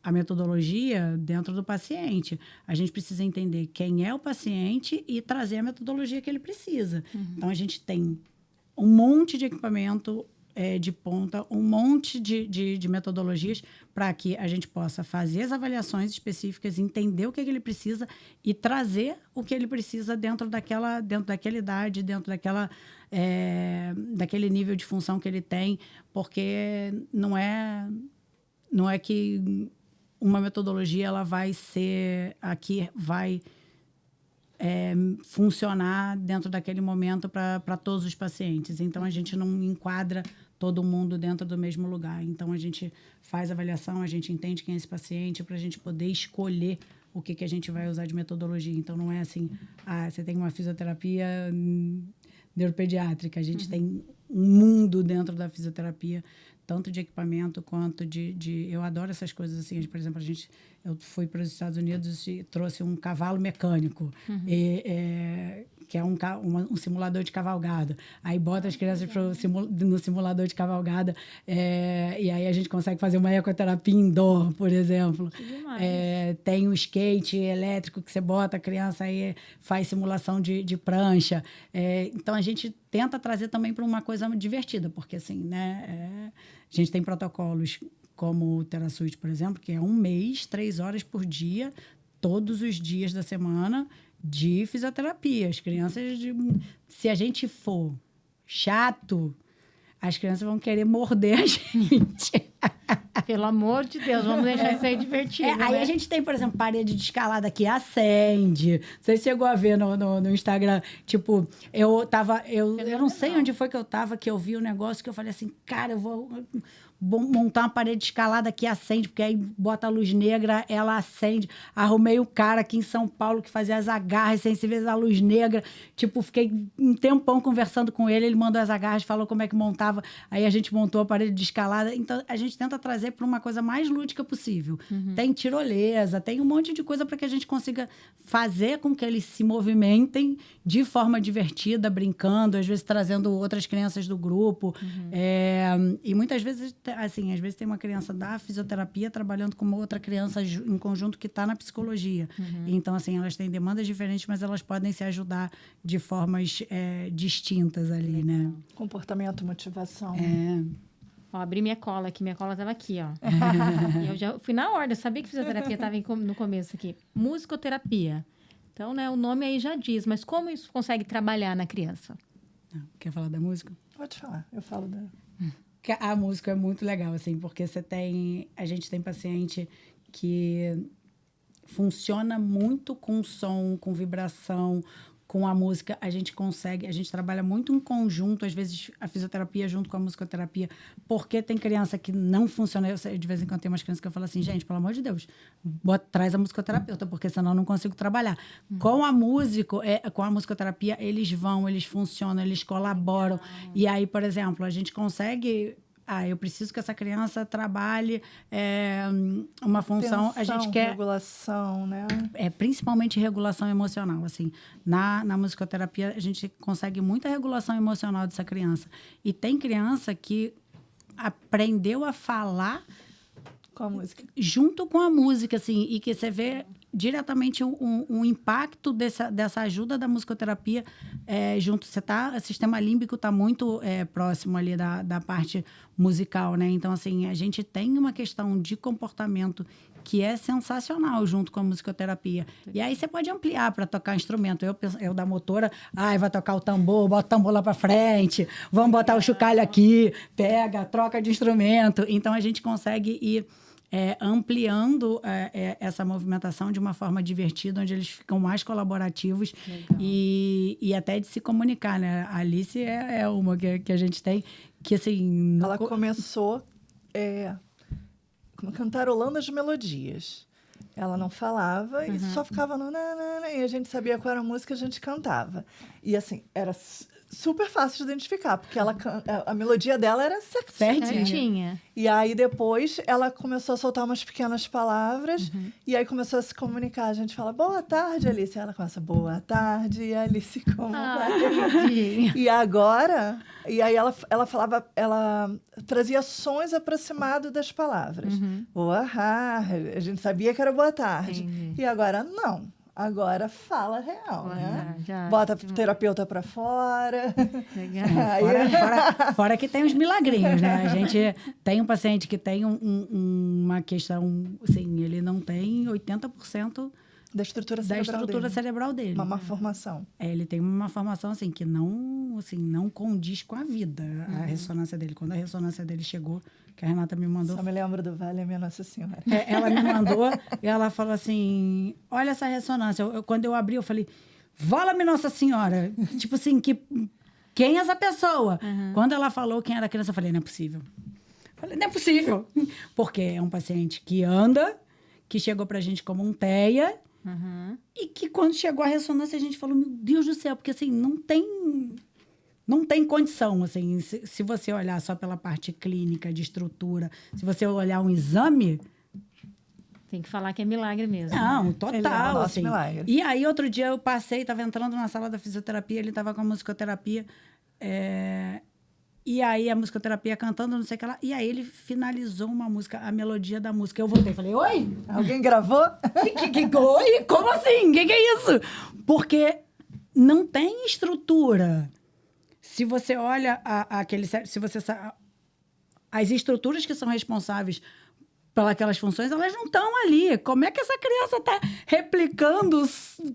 a metodologia dentro do paciente. A gente precisa entender quem é o paciente e trazer a metodologia que ele precisa. Uhum. Então, a gente tem um monte de equipamento de ponta, um monte de metodologias para que a gente possa fazer as avaliações específicas, entender o que ele precisa e trazer o que ele precisa dentro daquela idade, dentro daquele nível de função que ele tem, porque não é que uma metodologia ela vai funcionar dentro daquele momento para todos os pacientes. Então, a gente não enquadra todo mundo dentro do mesmo lugar. Então, a gente faz a avaliação, a gente entende quem é esse paciente para a gente poder escolher o que a gente vai usar de metodologia. Então, não é assim, você tem uma fisioterapia neuropediátrica. A gente tem um mundo dentro da fisioterapia, tanto de equipamento quanto eu adoro essas coisas assim. Por exemplo, eu fui para os Estados Unidos e trouxe um cavalo mecânico, que é um simulador de cavalgada. Aí bota as crianças no simulador de cavalgada e aí a gente consegue fazer uma ecoterapia indoor, por exemplo. Tem um skate elétrico que você bota a criança aí faz simulação de prancha. Então, a gente tenta trazer também para uma coisa divertida, porque assim, né, a gente tem protocolos como o TeraSuite, por exemplo, que é 1 mês, 3 horas por dia, todos os dias da semana, de fisioterapia. As crianças, se a gente for chato, as crianças vão querer morder a gente. pelo amor de Deus, vamos deixar isso aí divertido, Aí né? a gente tem, por exemplo, parede de escalada que acende. Você chegou a ver no Instagram, tipo, eu não sei onde foi que eu tava, que eu vi o negócio, que eu falei assim, cara, eu vou montar uma parede de escalada que acende, porque aí bota a luz negra, ela acende. Arrumei o cara aqui em São Paulo que fazia as agarras sem se ver a luz negra. Tipo, fiquei um tempão conversando com ele mandou as agarras, falou como é que montava. Aí a gente montou a parede de escalada. Então, a gente tenta trazer para uma coisa mais lúdica possível. Tem tirolesa, tem um monte de coisa para que a gente consiga fazer com que eles se movimentem de forma divertida, brincando, às vezes trazendo outras crianças do grupo. E muitas vezes, assim, às vezes tem uma criança da fisioterapia trabalhando com uma outra criança em conjunto que está na psicologia. Então, assim, elas têm demandas diferentes, mas elas podem se ajudar de formas distintas ali, né? Comportamento, motivação. Ó, abri minha cola aqui, minha cola estava aqui, ó. E eu já fui na ordem, eu sabia que fisioterapia estava no começo aqui. Musicoterapia. Então, né, o nome aí já diz, mas como isso consegue trabalhar na criança? Quer falar da música? Pode falar, eu falo da... A música é muito legal, assim, porque a gente tem paciente que funciona muito com som, com vibração, com a música. A gente trabalha muito em conjunto, às vezes a fisioterapia junto com a musicoterapia, porque tem criança que não funciona. De vez em quando tem umas crianças que eu falo assim, gente, pelo amor de Deus, traz a musicoterapeuta, porque senão eu não consigo trabalhar. Com a musicoterapia, eles funcionam, eles colaboram. E aí, por exemplo, a gente consegue... eu preciso que essa criança trabalhe uma função... Tensão, a gente quer... regulação, né? Principalmente regulação emocional, assim. Na musicoterapia, a gente consegue muita regulação emocional dessa criança. E tem criança que aprendeu a falar... Com a música. Junto com a música, assim, e que você vê diretamente um impacto dessa ajuda da musicoterapia junto. O sistema límbico está muito próximo ali da parte musical, né? Então, assim, a gente tem uma questão de comportamento que é sensacional junto com a musicoterapia. E aí você pode ampliar para tocar instrumento. Eu da motora, vai tocar o tambor, bota o tambor lá para frente, vamos botar o chocalho aqui, troca de instrumento. Então, a gente consegue ir ampliando essa movimentação de uma forma divertida, onde eles ficam mais colaborativos e até de se comunicar, né? A Alice é uma que a gente tem, que assim... Ela começou cantarolando as melodias. Ela não falava e só ficava no nanana, e a gente sabia qual era a música, a gente cantava. E assim, era super fácil de identificar, porque a melodia dela era certinha. E aí depois ela começou a soltar umas pequenas palavras e aí começou a se comunicar. A gente fala, boa tarde, Alice. E ela começa, boa tarde, Alice, como vai? E agora... E aí ela falava, ela trazia sons aproximados das palavras. Boa tarde. A gente sabia que era boa tarde. Entendi. E agora não. Agora fala real, né? Bota terapeuta pra fora. Legal. Fora que tem os milagrinhos, né? A gente tem um paciente que tem uma questão, assim, ele não tem 80% da estrutura cerebral dele. Uma malformação. Ele tem uma malformação, assim, que não condiz com a vida, a ressonância dele. Quando a ressonância dele chegou, que a Renata me mandou... Só me lembro do Vale, a minha Nossa Senhora. Ela me mandou e ela falou assim, olha essa ressonância. Quando eu abri, eu falei, vala-me Nossa Senhora. Tipo assim, quem é essa pessoa? Quando ela falou quem era a criança, eu falei, não é possível. Falei, não é possível. Porque é um paciente que anda, que chegou pra gente como um TEA, e que quando chegou a ressonância, a gente falou, meu Deus do céu, porque assim, não tem condição, assim, se você olhar só pela parte clínica, de estrutura, se você olhar um exame... Tem que falar que é milagre mesmo. Não, né? total, assim. Milagre. E aí, outro dia, eu passei, estava entrando na sala da fisioterapia, ele estava com a musicoterapia, e aí a musicoterapia cantando, não sei o que lá, e aí ele finalizou uma música, a melodia da música. Eu voltei e falei, oi? Alguém gravou? Oi? Como assim? O que é isso? Porque não tem estrutura. Se você olha as estruturas que são responsáveis pelas funções, elas não estão ali. Como é que essa criança está replicando,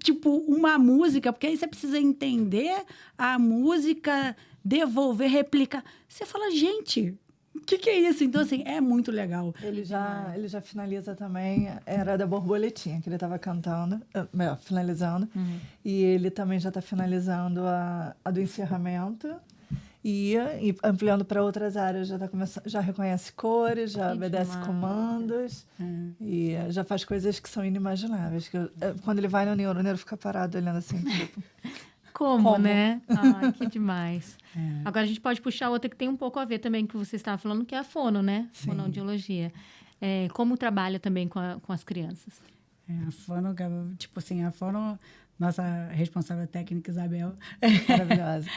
tipo, uma música? Porque aí você precisa entender a música, devolver, replicar. Você fala, gente, que é isso? Então, assim, é muito legal. Ele já finaliza também, era da borboletinha que ele estava cantando, melhor, finalizando. E ele também já está finalizando a do encerramento. E ampliando para outras áreas, já reconhece cores, já obedece comandos. E já faz coisas que são inimagináveis. Quando ele vai no Neuro, o Neuro fica parado olhando assim, tipo... Como, né? Ai, que demais. Agora a gente pode puxar outra que tem um pouco a ver também com o que você estava falando, que é a fono, né? Sim. Fonoaudiologia. Como trabalha também com as crianças? A fono, tipo assim, a fono, nossa responsável técnica, Isabel. Maravilhosa.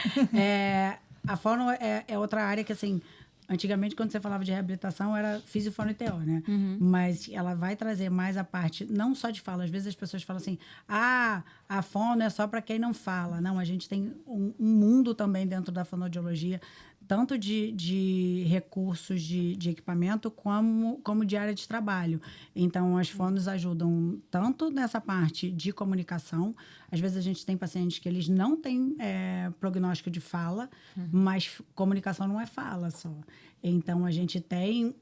A fono é outra área que, assim, antigamente, quando você falava de reabilitação, era fisiofono e TO, né? Mas ela vai trazer mais a parte, não só de fala. Às vezes as pessoas falam assim, a fono é só para quem não fala. Não, a gente tem um mundo também dentro da fonoaudiologia, tanto de recursos de equipamento como de área de trabalho. Então, as fonos ajudam tanto nessa parte de comunicação. Às vezes, a gente tem pacientes que eles não têm prognóstico de fala, mas comunicação não é fala só. Então, a gente tem...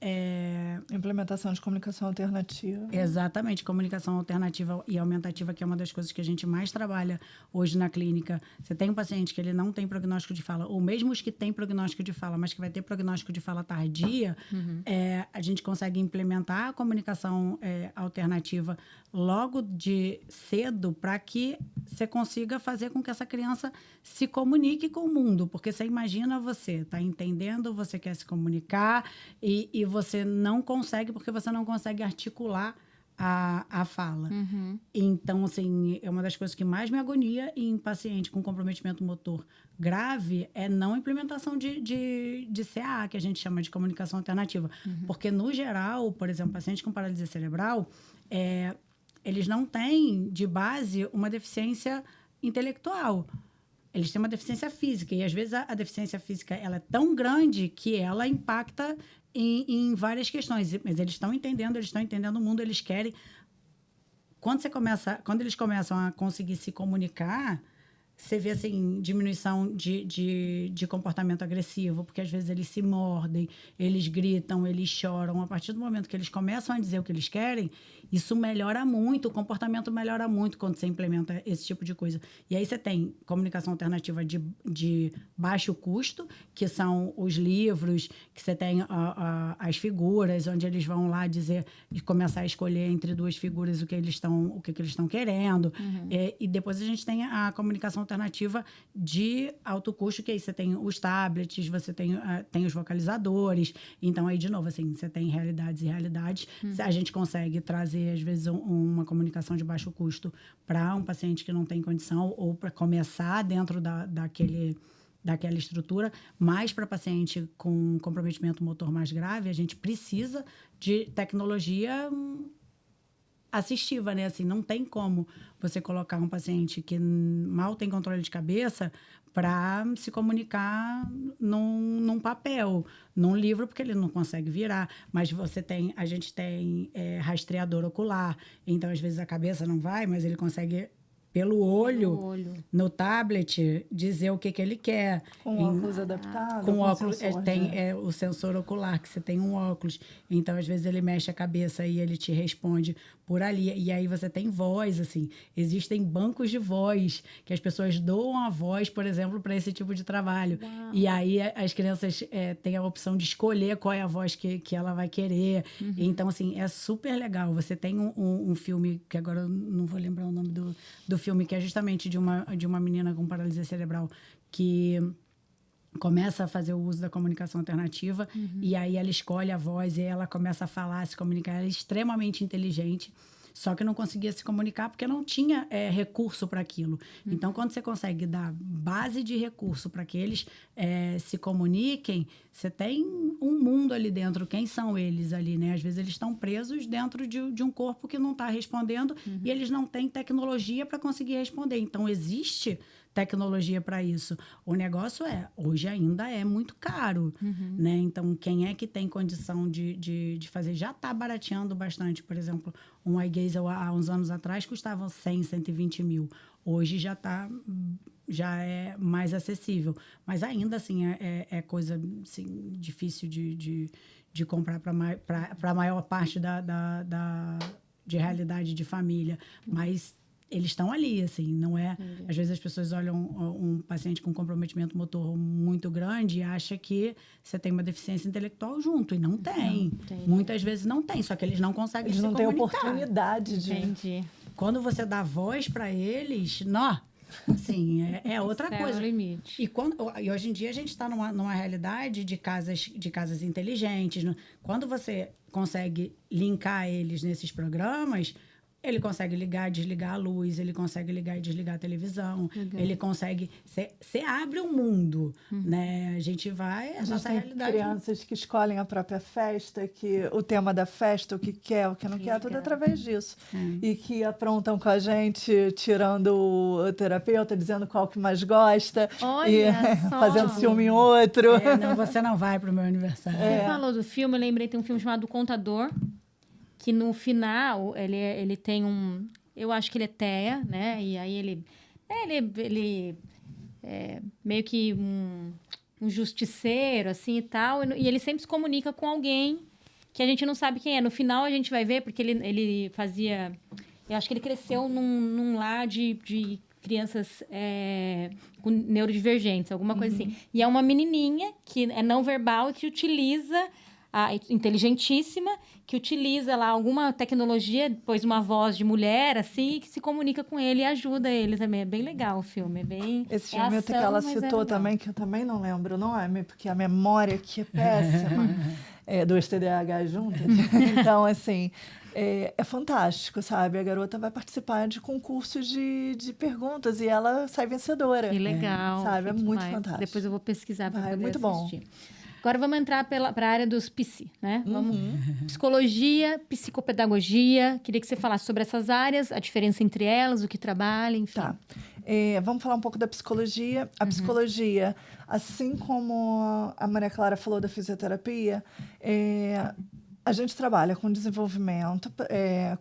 Implementação de comunicação alternativa. Exatamente, comunicação alternativa e aumentativa, que é uma das coisas que a gente mais trabalha hoje na clínica. Você tem um paciente que ele não tem prognóstico de fala, ou mesmo os que têm prognóstico de fala, mas que vai ter prognóstico de fala tardia, a gente consegue implementar a comunicação alternativa logo de cedo para que você consiga fazer com que essa criança se comunique com o mundo. Porque você imagina, você está entendendo, você quer se comunicar e você não consegue, porque você não consegue articular a fala. Então, assim, é uma das coisas que mais me agonia em paciente com comprometimento motor grave é não implementação de CA, que a gente chama de comunicação alternativa. Porque, no geral, por exemplo, paciente com paralisia cerebral, eles não têm, de base, uma deficiência intelectual. Eles têm uma deficiência física. E, às vezes, a deficiência física ela é tão grande que ela impacta em várias questões. Mas eles estão entendendo o mundo, eles querem... Quando eles começam a conseguir se comunicar, você vê, assim, diminuição de comportamento agressivo, porque, às vezes, eles se mordem, eles gritam, eles choram. A partir do momento que eles começam a dizer o que eles querem, isso melhora muito, o comportamento melhora muito quando você implementa esse tipo de coisa. E aí você tem comunicação alternativa de baixo custo, que são os livros, que você tem as figuras, onde eles vão lá dizer e começar a escolher entre duas figuras o que eles estão querendo. E depois a gente tem a comunicação alternativa de alto custo, que aí você tem os tablets, você tem os vocalizadores. Então, aí, de novo, assim, você tem realidades e realidades. A gente consegue trazer, às vezes, uma comunicação de baixo custo para um paciente que não tem condição ou para começar dentro daquela estrutura, mas para paciente com comprometimento motor mais grave, a gente precisa de tecnologia assistiva, né? Assim, não tem como você colocar um paciente que mal tem controle de cabeça para se comunicar num papel, num livro, porque ele não consegue virar. Mas a gente tem rastreador ocular, então às vezes a cabeça não vai, mas ele consegue pelo olho, no tablet, dizer o que ele quer. Com óculos adaptado? Com óculos, sensor, tem o sensor ocular, que você tem um óculos. Então, às vezes, ele mexe a cabeça e ele te responde por ali. E aí você tem voz, assim. Existem bancos de voz, que as pessoas doam a voz, por exemplo, para esse tipo de trabalho. Uau. E aí as crianças têm a opção de escolher qual é a voz que ela vai querer. Então, assim, é super legal. Você tem um filme, que agora eu não vou lembrar o nome do filme, que é justamente de uma menina com paralisia cerebral que começa a fazer o uso da comunicação alternativa e aí ela escolhe a voz e ela começa a falar, a se comunicar. Ela é extremamente inteligente, só que não conseguia se comunicar porque não tinha recurso para aquilo. Então, quando você consegue dar base de recurso para que eles se comuniquem, você tem um mundo ali dentro. Quem são eles ali, né? Às vezes eles estão presos dentro de um corpo que não está respondendo e eles não têm tecnologia para conseguir responder. Então, existe tecnologia para isso. O negócio hoje ainda é muito caro, né? Então, quem é que tem condição de fazer? Já está barateando bastante. Por exemplo, um eye gaze há uns anos atrás custava 100, 120 mil. Hoje já é mais acessível. Mas ainda assim é coisa assim, difícil de comprar para a maior parte de realidade de família. Mas eles estão ali, assim, não é... Às vezes as pessoas olham um paciente com comprometimento motor muito grande e acham que você tem uma deficiência intelectual junto, e não tem. Muitas vezes não tem, só que eles não conseguem se comunicar. Eles não têm oportunidade de... Entendi. Quando você dá voz para eles, assim, é outra coisa. É o limite. E hoje em dia a gente está numa realidade de casas inteligentes. Quando você consegue linkar eles nesses programas, ele consegue ligar e desligar a luz, ele consegue ligar e desligar a televisão, ele consegue... Você abre um mundo, né? A gente vai... A gente tem crianças que escolhem a própria festa, que o tema da festa, o que quer, o que não quer, tudo através disso. E que aprontam com a gente, tirando o terapeuta, dizendo qual que mais gosta. Olha só. Fazendo ciúme em outro. Não, você não vai pro meu aniversário. Você falou do filme, eu lembrei, tem um filme chamado O Contador, que no final ele tem um... Eu acho que ele é TEA, né? E aí ele é meio que um justiceiro, assim, e tal. E ele sempre se comunica com alguém que a gente não sabe quem é. No final a gente vai ver, porque ele fazia... Eu acho que ele cresceu num lar de crianças com neurodivergentes, alguma coisa assim. E é uma menininha que é não verbal e que utiliza... inteligentíssima, que utiliza lá alguma tecnologia, depois uma voz de mulher, assim, que se comunica com ele e ajuda ele também. É bem legal o filme, é bem... Esse filme ação, que ela citou também, que eu também não lembro o nome, porque a memória aqui é péssima, dois TDAH juntas. Então, assim, é fantástico, sabe? A garota vai participar de concursos de perguntas e ela sai vencedora. Que legal. Sabe? É muito fantástico. Depois eu vou pesquisar para poder muito assistir. Bom. Agora vamos entrar para a área dos psi, né? Vamos psicologia, psicopedagogia. Queria que você falasse sobre essas áreas, a diferença entre elas, o que trabalha, enfim. Tá. Vamos falar um pouco da psicologia. A psicologia, assim como a Maria Clara falou da fisioterapia, a gente trabalha com desenvolvimento,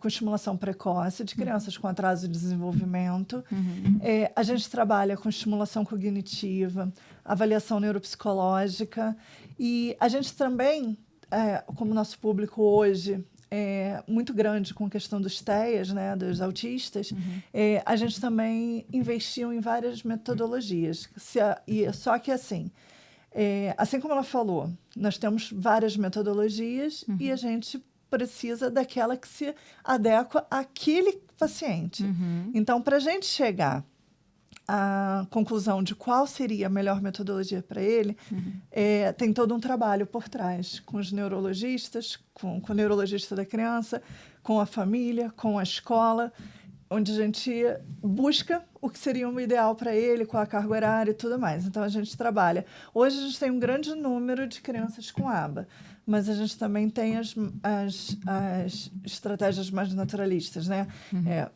com estimulação precoce de crianças com atraso de desenvolvimento. A gente trabalha com estimulação cognitiva, avaliação neuropsicológica. E a gente também, como nosso público hoje é muito grande com a questão dos TEAs, né, dos autistas, a gente também investiu em várias metodologias. Só que assim... assim como ela falou, nós temos várias metodologias e a gente precisa daquela que se adequa àquele paciente. Então, para a gente chegar à conclusão de qual seria a melhor metodologia para ele, tem todo um trabalho por trás, com os neurologistas, com o neurologista da criança, com a família, com a escola, onde a gente busca o que seria o ideal para ele, com a carga horária e tudo mais. Então, a gente trabalha. Hoje, a gente tem um grande número de crianças com ABA, mas a gente também tem as estratégias mais naturalistas, né?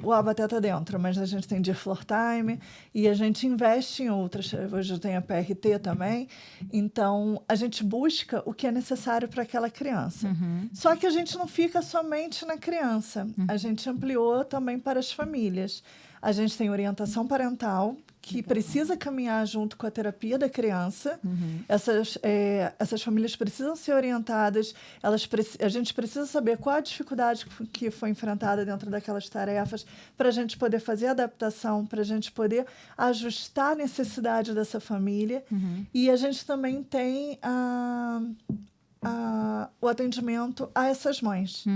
O ABA até está dentro, mas a gente tem Dear Floor Time e a gente investe em outras. Hoje eu tenho a PRT também. Então, a gente busca o que é necessário para aquela criança. Só que a gente não fica somente na criança. A gente ampliou também para as famílias. A gente tem orientação parental, que precisa caminhar junto com a terapia da criança. Essas famílias precisam ser orientadas, a gente precisa saber qual a dificuldade que foi enfrentada dentro daquelas tarefas, para a gente poder fazer a adaptação, para a gente poder ajustar a necessidade dessa família. E a gente também tem o atendimento a essas mães,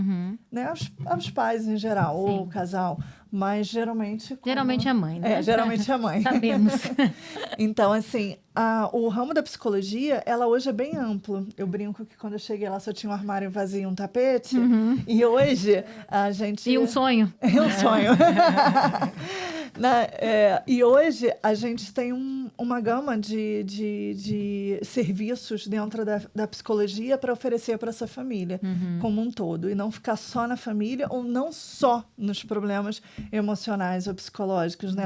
né? Aos pais em geral, ou o casal, mas geralmente... Geralmente a mãe, né? Geralmente a mãe. Sabemos. Então, assim, o ramo da psicologia, ela hoje é bem amplo. Eu brinco que quando eu cheguei lá só tinha um armário vazio e um tapete, e hoje a gente... E um sonho. E um sonho. E hoje a gente tem uma gama de serviços dentro da psicologia para oferecer para essa família como um todo. E não ficar só na família ou não só nos problemas emocionais ou psicológicos, né?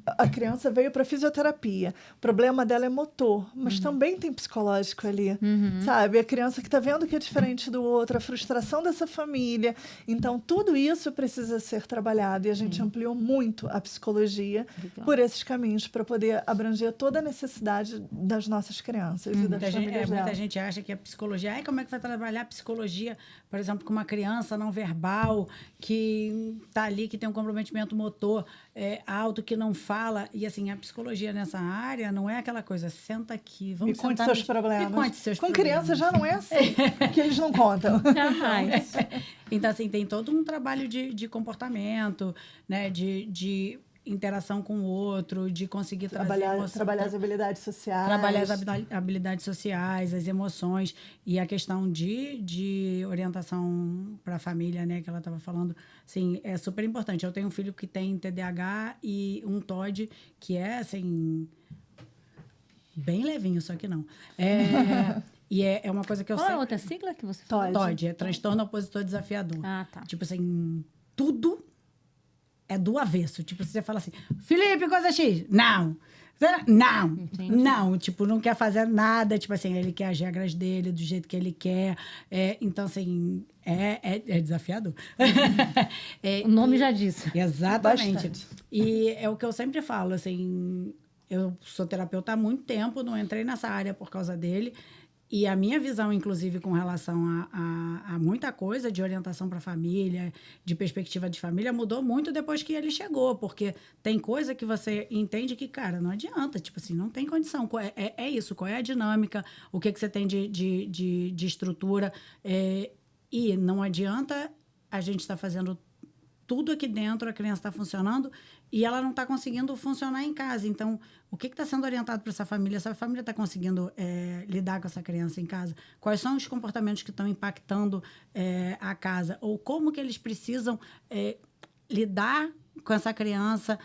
A criança veio para fisioterapia. O problema dela é motor, mas também tem psicológico ali, sabe? A criança que está vendo que é diferente do outro, a frustração dessa família. Então, tudo isso precisa ser trabalhado e a gente ampliou muito a psicologia por esses caminhos para poder abranger toda a necessidade das nossas crianças e das famílias delas. Muita gente acha que a psicologia... como é que vai trabalhar a psicologia, por exemplo, com uma criança não verbal, que está ali, que tem um comprometimento motor alto, que não fala. E, assim, a psicologia nessa área não é aquela coisa, senta aqui, vamos sentar... Me conte seus problemas. Me conte seus com problemas. Criança já não é assim, que eles não contam. Jamais. Então, assim, tem todo um trabalho de comportamento, né? De interação com o outro, de conseguir trabalhar as habilidades sociais. Trabalhar as habilidades sociais, as emoções e a questão de orientação para a família, né, que ela estava falando, assim, é super importante. Eu tenho um filho que tem TDAH e um TOD que é, assim, bem levinho, só que não. E é uma coisa que eu sei. Qual é a sempre... outra sigla que você falou? TOD, é transtorno opositor desafiador. Ah, tá. Tipo assim, tudo é do avesso. Tipo, você fala assim, Felipe, coisa X. Não. Não. Entendi. Não. Tipo, não quer fazer nada. Tipo assim, ele quer as regras dele do jeito que ele quer. Então, assim, é desafiador. O nome já diz. Exatamente. Bastante. E é o que eu sempre falo, assim... Eu sou terapeuta há muito tempo, não entrei nessa área por causa dele. E a minha visão, inclusive, com relação a muita coisa de orientação para a família, de perspectiva de família, mudou muito depois que ele chegou. Porque tem coisa que você entende que, cara, não adianta. Tipo assim, não tem condição. É isso. Qual é a dinâmica? O que você tem de estrutura? E não adianta a gente estar fazendo tudo aqui dentro, a criança está funcionando e ela não está conseguindo funcionar em casa. Então, o que está sendo orientado para essa família? Essa família está conseguindo lidar com essa criança em casa? Quais são os comportamentos que estão impactando a casa? Ou como que eles precisam lidar com essa criança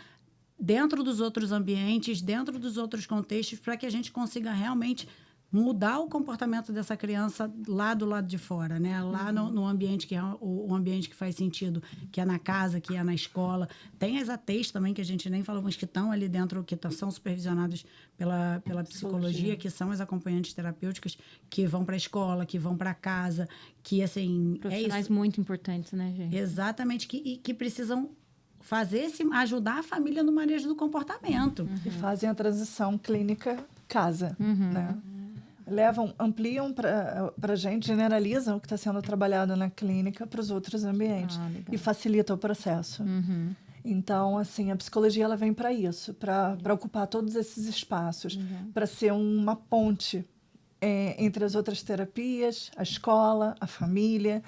dentro dos outros ambientes, dentro dos outros contextos, para que a gente consiga realmente mudar o comportamento dessa criança lá do lado de fora, né? Lá no ambiente que é o ambiente que faz sentido, que é na casa, que é na escola. Tem as ATs também, que a gente nem falou, mas que estão ali dentro, que são supervisionadas pela psicologia, que são as acompanhantes terapêuticas, que vão para a escola, que vão para casa, que, assim... Profissionais muito importantes, né, gente? Exatamente, que precisam ajudar a família no manejo do comportamento. E fazem a transição clínica casa, né? Ampliam para a gente, generalizam o que está sendo trabalhado na clínica para os outros ambientes e facilita o processo. Então, assim, a psicologia ela vem para isso, para ocupar todos esses espaços, para ser uma ponte entre as outras terapias, a escola, a família.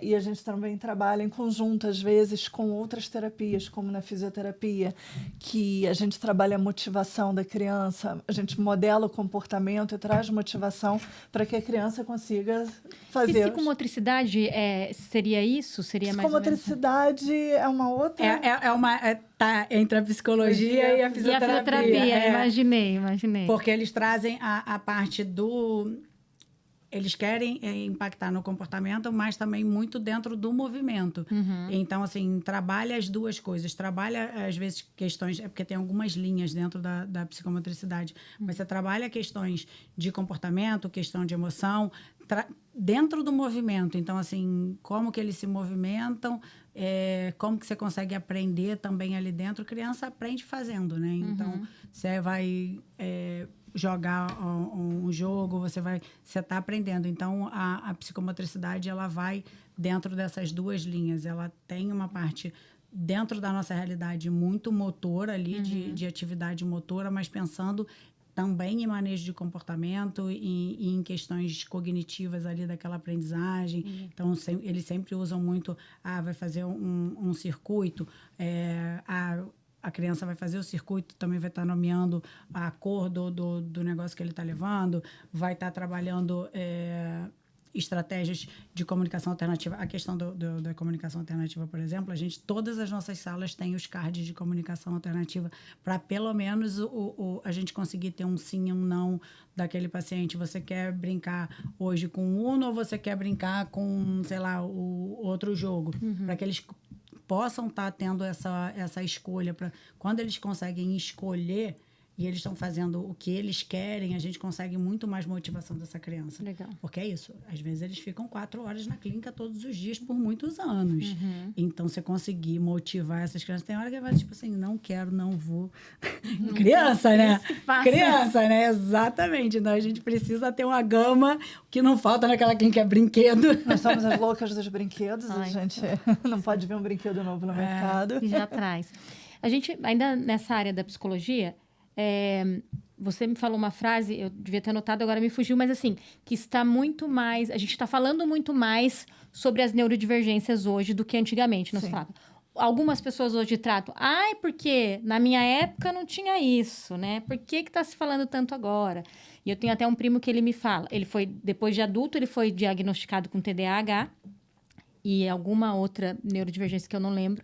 E a gente também trabalha em conjunto, às vezes, com outras terapias, como na fisioterapia, que a gente trabalha a motivação da criança, a gente modela o comportamento e traz motivação para que a criança consiga fazer... Psicomotricidade seria isso? Seria mais ou menos... Psicomotricidade é uma outra... Tá entre a psicologia e a fisioterapia. E a fisioterapia, imaginei. Porque eles trazem a parte eles querem impactar no comportamento, mas também muito dentro do movimento. Então, assim, trabalha as duas coisas. Trabalha, às vezes, questões... porque tem algumas linhas dentro da psicomotricidade. Mas você trabalha questões de comportamento, questão de emoção, dentro do movimento. Então, assim, como que eles se movimentam, como que você consegue aprender também ali dentro. Criança aprende fazendo, né? Então, você vai... jogar um jogo, você está aprendendo. Então, a psicomotricidade, ela vai dentro dessas duas linhas. Ela tem uma parte dentro da nossa realidade muito motora ali, de atividade motora, mas pensando também em manejo de comportamento e em questões cognitivas ali daquela aprendizagem. Então, eles sempre usam muito, vai fazer um circuito, a criança vai fazer o circuito, também vai estar nomeando a cor do negócio que ele está levando, vai estar trabalhando estratégias de comunicação alternativa. A questão da comunicação alternativa, por exemplo, todas as nossas salas têm os cards de comunicação alternativa para pelo menos a gente conseguir ter um sim e um não daquele paciente. Você quer brincar hoje com o Uno ou você quer brincar com, sei lá, o outro jogo? Para que eles possam estar tendo essa escolha. Quando eles conseguem escolher e eles estão fazendo o que eles querem, a gente consegue muito mais motivação dessa criança. Legal. Porque é isso. Às vezes eles ficam 4 horas na clínica todos os dias por muitos anos. Então, você conseguir motivar essas crianças... Tem hora que vai, tipo assim, não quero, não vou. Criança, né? Criança, né? Exatamente. Então, a gente precisa ter uma gama. O que não falta naquela clínica é brinquedo. Nós somos as loucas dos brinquedos. A gente não pode ver um brinquedo novo no mercado. E já traz. A gente, ainda nessa área da psicologia... você me falou uma frase, eu devia ter anotado, agora me fugiu, mas assim, que está muito mais... A gente está falando muito mais sobre as neurodivergências hoje do que antigamente nos falava. Algumas pessoas hoje tratam, porque na minha época não tinha isso, né? Por que está se falando tanto agora? E eu tenho até um primo que ele me fala, ele foi, depois de adulto, ele foi diagnosticado com TDAH e alguma outra neurodivergência que eu não lembro.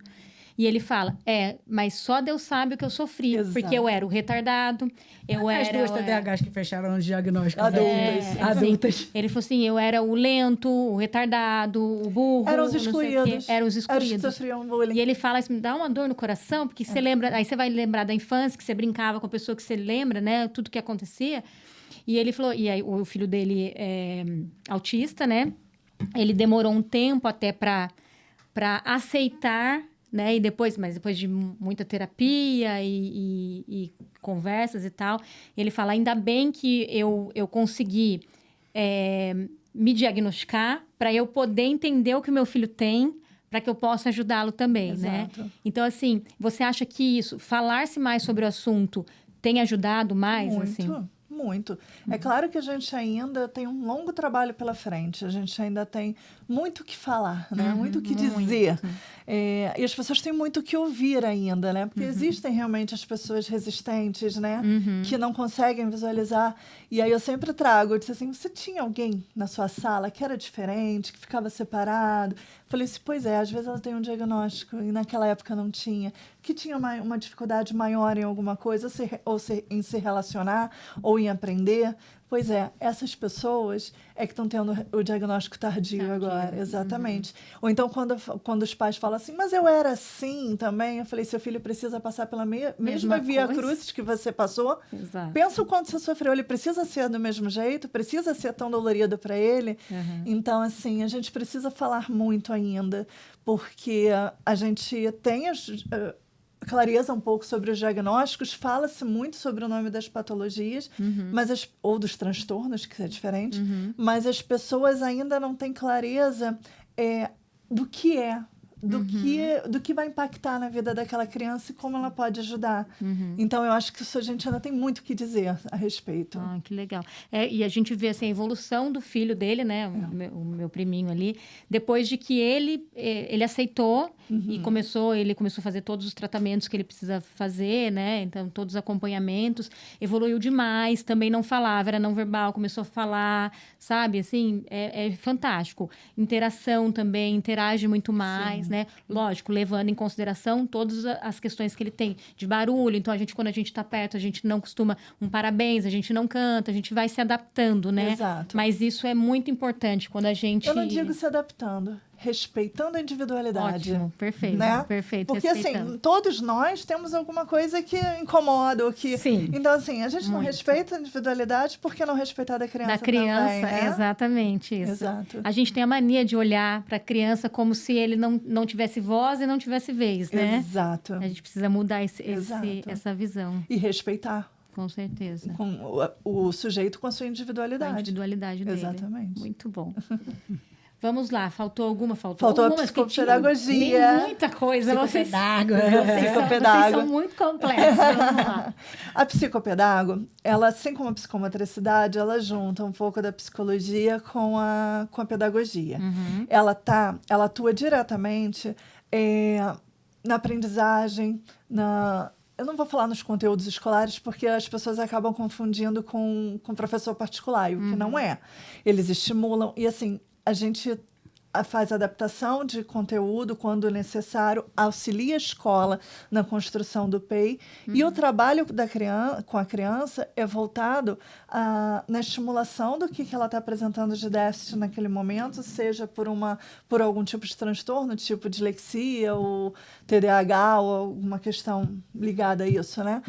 E ele fala, mas só Deus sabe o que eu sofri. Exato. Porque eu era o retardado, As duas TDAHs que fecharam os diagnósticos. Adultas. Ele falou assim, eu era o lento, o retardado, o burro. Eram os excluídos. Eram os Eram os que excluídos. sofriam bullying. E ele fala assim, me dá uma dor no coração, porque você lembra... Aí você vai lembrar da infância, que você brincava com a pessoa que você lembra, né? Tudo que acontecia. E ele falou... E aí o filho dele é autista, né? Ele demorou um tempo até para aceitar... Né? Mas depois de muita terapia e conversas e tal, ele fala, ainda bem que eu consegui me diagnosticar para eu poder entender o que o meu filho tem, para que eu possa ajudá-lo também, Exato. né? Então, assim, você acha que isso, falar-se mais sobre o assunto, tem ajudado mais? Muito. Assim? Muito. É claro que a gente ainda tem um longo trabalho pela frente, a gente ainda tem muito o que falar, né? Muito o que dizer. E as pessoas têm muito o que ouvir ainda, né? Porque existem realmente as pessoas resistentes, né? Que não conseguem visualizar. E aí eu sempre trago, eu disse assim, você tinha alguém na sua sala que era diferente, que ficava separado? Falei assim, pois é, às vezes ela tem um diagnóstico e naquela época não tinha, que tinha uma dificuldade maior em alguma coisa, em se relacionar ou em aprender. Pois é, essas pessoas é que estão tendo o diagnóstico tardio agora, exatamente. Ou então, quando os pais falam assim, mas eu era assim também, eu falei, seu filho precisa passar pela mesma via crucis que você passou. Exato. Pensa o quanto você sofreu, ele precisa ser do mesmo jeito, precisa ser tão dolorido para ele. Então, assim, a gente precisa falar muito ainda, porque a gente tem clareza um pouco sobre os diagnósticos, fala-se muito sobre o nome das patologias, ou dos transtornos, que é diferente, mas as pessoas ainda não têm clareza do que do que vai impactar na vida daquela criança e como ela pode ajudar. Então, eu acho que isso a gente ainda tem muito o que dizer a respeito. Ah, que legal. E a gente vê assim, a evolução do filho dele, né? O meu priminho ali, depois de que ele aceitou e ele começou a fazer todos os tratamentos que ele precisa fazer, né? Então, todos os acompanhamentos. Evoluiu demais, também não falava, era não verbal, começou a falar, sabe? Assim, é fantástico. Interação também, interage muito mais, né? Lógico, levando em consideração todas as questões que ele tem de barulho. Então, quando a gente está perto, a gente não costuma um parabéns, a gente não canta, a gente vai se adaptando, né? Exato. Mas isso é muito importante quando a gente... Eu não digo se adaptando, respeitando a individualidade. Ótimo, perfeito, né? perfeito. Porque, assim, todos nós temos alguma coisa que incomoda, ou que... Sim. Então, assim, a gente não respeita a individualidade, por que não respeitar da criança também, né? Exatamente isso. Exato. A gente tem a mania de olhar para a criança como se ele não tivesse voz e não tivesse vez, né? Exato. A gente precisa mudar Exato. essa visão. E respeitar. Com certeza. Com o sujeito com a sua individualidade. A individualidade dele. Exatamente. Muito bom. Vamos lá, faltou alguma? Faltou alguma, a psicopedagogia. Tem muita coisa. Vocês são muito complexos. Vamos lá. A psicopedago, ela, assim como a psicomotricidade, ela junta um pouco da psicologia com a pedagogia. Ela atua diretamente na aprendizagem, eu não vou falar nos conteúdos escolares porque as pessoas acabam confundindo com professor particular, e o que não é. Eles estimulam, e assim, a gente faz adaptação de conteúdo quando necessário, auxilia a escola na construção do PEI, e o trabalho com a criança é voltado na estimulação do que ela está apresentando de déficit naquele momento, seja por algum tipo de transtorno, tipo dislexia ou TDAH ou alguma questão ligada a isso, né?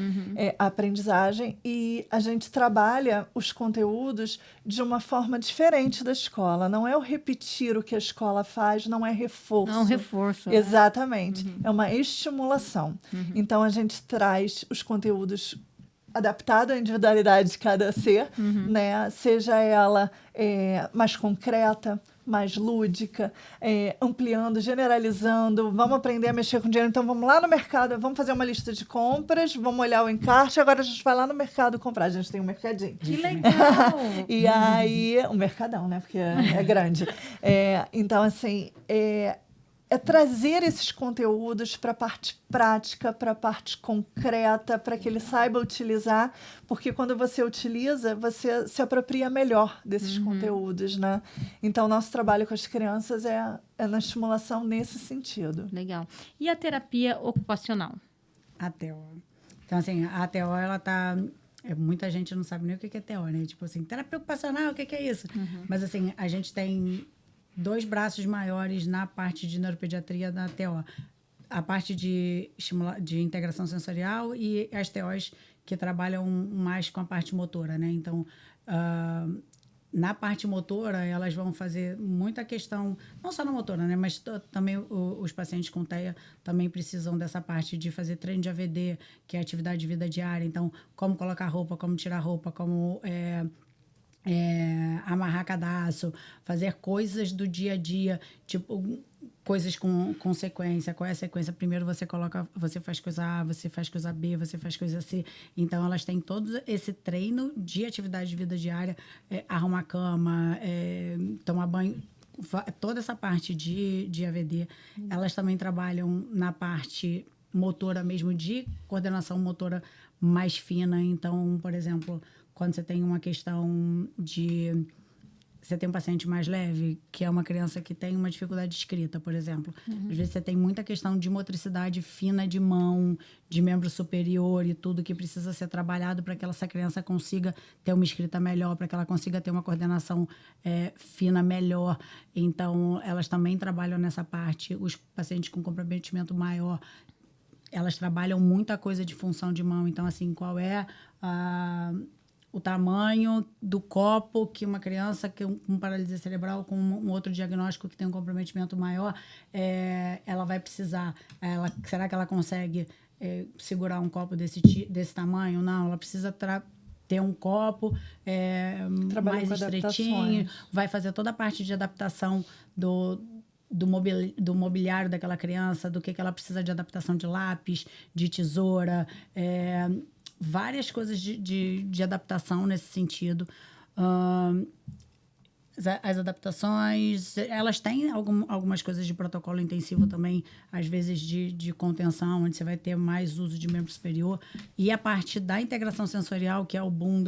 A aprendizagem, e a gente trabalha os conteúdos de uma forma diferente da escola. Não é o repetir o que a escola faz, não é reforço. Não é um reforço. Né? Exatamente. É uma estimulação. Então, a gente traz os conteúdos adaptados à individualidade de cada ser, né? Seja ela mais concreta, mais lúdica, ampliando, generalizando. Vamos aprender a mexer com dinheiro, então vamos lá no mercado, vamos fazer uma lista de compras, vamos olhar o encarte, agora a gente vai lá no mercado comprar. A gente tem um mercadinho. Que legal! E aí, um mercadão, né? Porque é grande. Então, assim, é trazer esses conteúdos para a parte prática, para a parte concreta, para que ele saiba utilizar, porque quando você utiliza, você se apropria melhor desses conteúdos, né? Então, nosso trabalho com as crianças é na estimulação nesse sentido. Legal. E a terapia ocupacional? A TO. Então, assim, a TO, ela tá... muita gente não sabe nem o que é TO, né? Tipo assim, terapia ocupacional, o que é isso? Mas, assim, a gente tem 2 braços maiores na parte de neuropediatria da TO. A parte de integração sensorial e as TOs que trabalham mais com a parte motora, né? Então, na parte motora, elas vão fazer muita questão, não só na motora, né? Mas também os pacientes com TEA também precisam dessa parte de fazer treino de AVD, que é atividade de vida diária. Então, como colocar roupa, como tirar roupa, como... amarrar cadastro, fazer coisas do dia a dia, tipo, coisas com sequência. Qual é a sequência? Primeiro você faz coisa A, você faz coisa B, você faz coisa C. Então, elas têm todo esse treino de atividade de vida diária, arrumar cama, tomar banho, toda essa parte de AVD. Elas também trabalham na parte motora mesmo, de coordenação motora mais fina. Então, por exemplo, quando você tem uma questão de... Você tem um paciente mais leve, que é uma criança que tem uma dificuldade de escrita, por exemplo. Às vezes você tem muita questão de motricidade fina de mão, de membro superior e tudo que precisa ser trabalhado para que essa criança consiga ter uma escrita melhor, para que ela consiga ter uma coordenação fina melhor. Então, elas também trabalham nessa parte. Os pacientes com comprometimento maior, elas trabalham muita coisa de função de mão. Então, assim, qual é o tamanho do copo que uma criança com paralisia cerebral, com um outro diagnóstico que tem um comprometimento maior, ela vai precisar. Será que ela consegue segurar um copo desse tamanho? Não, ela precisa ter um copo mais estreitinho, vai fazer toda a parte de adaptação do mobiliário daquela criança, do que ela precisa de adaptação de lápis, de tesoura, várias coisas de adaptação nesse sentido. As adaptações, elas têm algumas coisas de protocolo intensivo também, às vezes de contenção, onde você vai ter mais uso de membro superior. E a parte da integração sensorial, que é o boom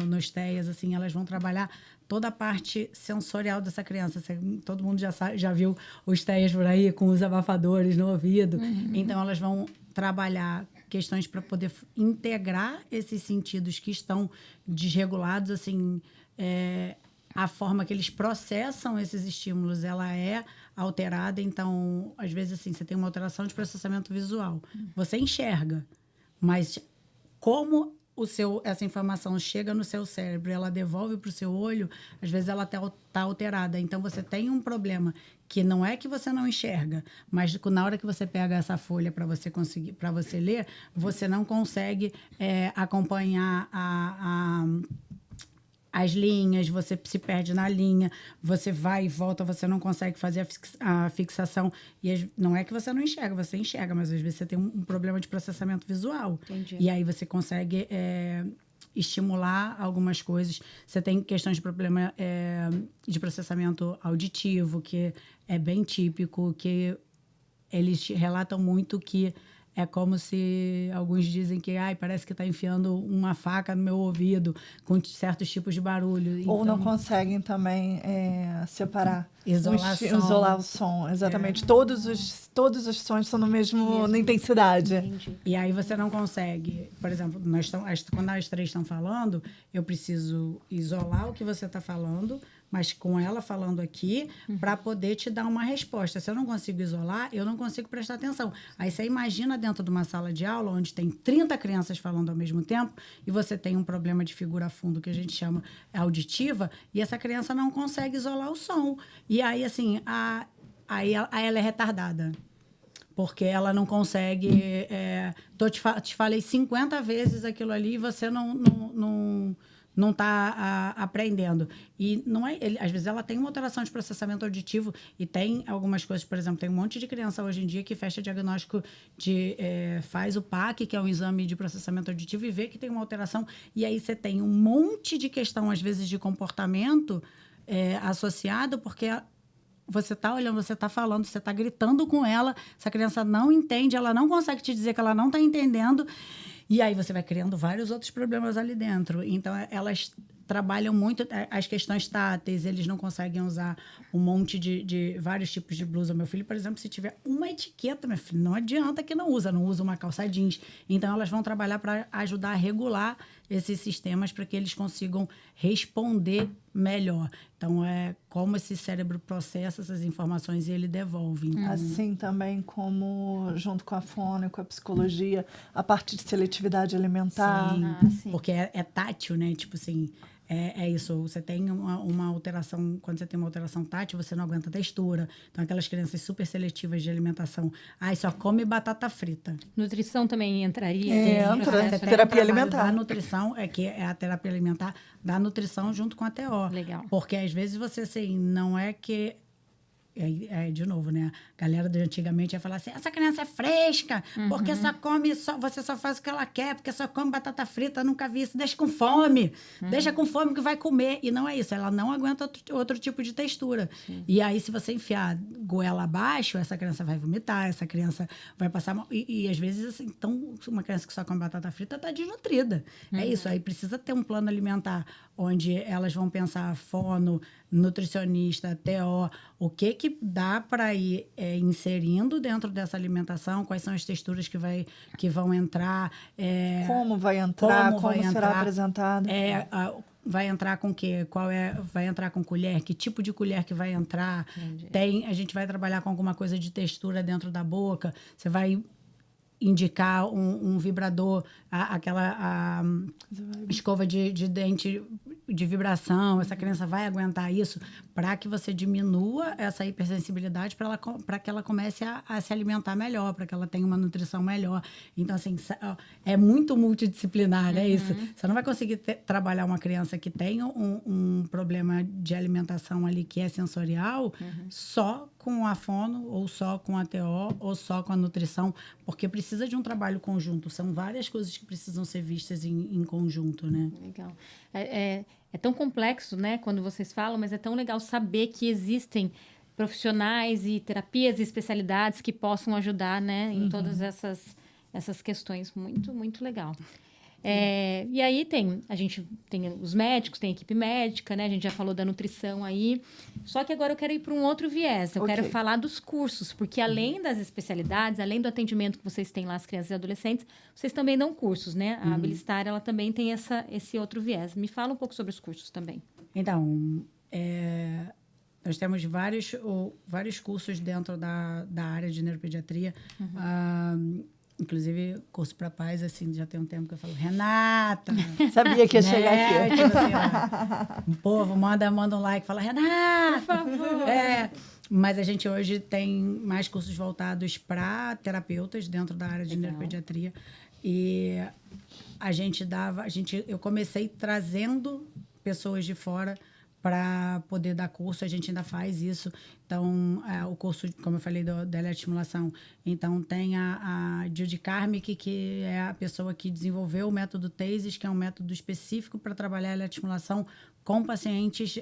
nos TEAs, assim, elas vão trabalhar toda a parte sensorial dessa criança. Todo mundo já viu os TEAs por aí, com os abafadores no ouvido. Então, elas vão trabalhar questões para poder integrar esses sentidos que estão desregulados, assim, a forma que eles processam esses estímulos, ela é alterada. Então, às vezes, assim, você tem uma alteração de processamento visual. Você enxerga, mas como essa informação chega no seu cérebro, ela devolve para o seu olho, às vezes ela está alterada. Então, você tem um problema que não é que você não enxerga, mas na hora que você pega essa folha para você ler, você não consegue acompanhar as linhas, você se perde na linha, você vai e volta, você não consegue fazer a fixação. E não é que você não enxerga, você enxerga, mas às vezes você tem um problema de processamento visual. Entendi. E aí você consegue estimular algumas coisas. Você tem questões de problema de processamento auditivo, que é bem típico, que eles relatam muito que é como se alguns dizem que parece que está enfiando uma faca no meu ouvido, com certos tipos de barulho. Ou Então, não conseguem também separar. Isolar o som, exatamente. Todos os sons são na intensidade. Entendi. E aí você não consegue, por exemplo, quando as três estão falando, eu preciso isolar o que você está falando, mas com ela falando aqui, para poder te dar uma resposta. Se eu não consigo isolar, eu não consigo prestar atenção. Aí você imagina dentro de uma sala de aula, onde tem 30 crianças falando ao mesmo tempo, e você tem um problema de figura fundo, que a gente chama auditiva, e essa criança não consegue isolar o som. E aí, assim, aí ela é retardada. Porque ela não consegue... te falei 50 vezes aquilo ali e você não está aprendendo. E não às vezes ela tem uma alteração de processamento auditivo e tem algumas coisas, por exemplo, tem um monte de criança hoje em dia que fecha diagnóstico faz o PAC, que é um exame de processamento auditivo, e vê que tem uma alteração. E aí você tem um monte de questão, às vezes, de comportamento associado, porque você está olhando, você está falando, você está gritando com ela, essa criança não entende, ela não consegue te dizer que ela não está entendendo, e aí você vai criando vários outros problemas ali dentro. Então, elas trabalham muito as questões táteis, eles não conseguem usar um monte de vários tipos de blusa. Meu filho, por exemplo, se tiver uma etiqueta, meu filho, não adianta que não usa uma calça jeans. Então, elas vão trabalhar para ajudar a regular esses sistemas para que eles consigam responder melhor. Então, é como esse cérebro processa essas informações e ele devolve. Então, Assim também como, junto com a fono e com a psicologia, a parte de seletividade alimentar. Sim. Porque é tátil, né? Tipo assim, é isso. Você tem uma alteração... Quando você tem uma alteração tátil, você não aguenta a textura. Então, aquelas crianças super seletivas de alimentação. Só come batata frita. Nutrição também entraria? Entra. nesse processo, né? Terapia alimentar. A nutrição é a terapia alimentar da nutrição junto com a TO. Legal. Porque às vezes você, assim, não é que... de novo, né? A galera de antigamente ia falar assim, essa criança é fresca, porque você só faz o que ela quer, porque só come batata frita, nunca vi isso, deixa com fome. Deixa com fome que vai comer. E não é isso, ela não aguenta outro tipo de textura. E aí, se você enfiar goela abaixo, essa criança vai vomitar, essa criança vai passar mal. E às vezes, assim, então, uma criança que só come batata frita está desnutrida. É isso, aí precisa ter um plano alimentar onde elas vão pensar fono, nutricionista, TO, o que dá para ir inserindo dentro dessa alimentação, quais são as texturas que vão entrar. Como vai entrar, como será entrar, apresentado. Vai entrar com o quê? Vai entrar com colher? Que tipo de colher que vai entrar? A gente vai trabalhar com alguma coisa de textura dentro da boca. Você vai indicar um vibrador, aquela escova de dente de vibração. Essa criança vai aguentar isso para que você diminua essa hipersensibilidade para que ela comece a se alimentar melhor, para que ela tenha uma nutrição melhor. Então, assim, é muito multidisciplinar, é isso. Você não vai conseguir trabalhar uma criança que tem um problema de alimentação ali que é sensorial só com a fono, ou só com a TO, ou só com a nutrição, porque precisa de um trabalho conjunto. São várias coisas que precisam ser vistas em conjunto, né? Legal. É tão complexo, né, quando vocês falam, mas é tão legal saber que existem profissionais e terapias e especialidades que possam ajudar, né, em todas essas questões. Muito, muito legal. E aí a gente tem os médicos, tem a equipe médica, né? A gente já falou da nutrição aí. Só que agora eu quero ir para um outro viés. Eu quero falar dos cursos, porque além das especialidades, além do atendimento que vocês têm lá, as crianças e adolescentes, vocês também dão cursos, né? A Abilistar, ela também tem esse outro viés. Me fala um pouco sobre os cursos também. Então, nós temos vários cursos dentro da área de neuropediatria. Inclusive, curso para pais, assim, já tem um tempo que eu falo, Renata! Sabia que ia chegar aqui. Tipo assim, um povo manda um like, fala, Renata! Por favor! Mas a gente hoje tem mais cursos voltados para terapeutas dentro da área de neuropediatria. E eu comecei trazendo pessoas de fora para poder dar curso, a gente ainda faz isso. Então, o curso, como eu falei, da eletroestimulação. Então, tem a Judy Carmick, que é a pessoa que desenvolveu o método TASES, que é um método específico para trabalhar a eletroestimulação com pacientes,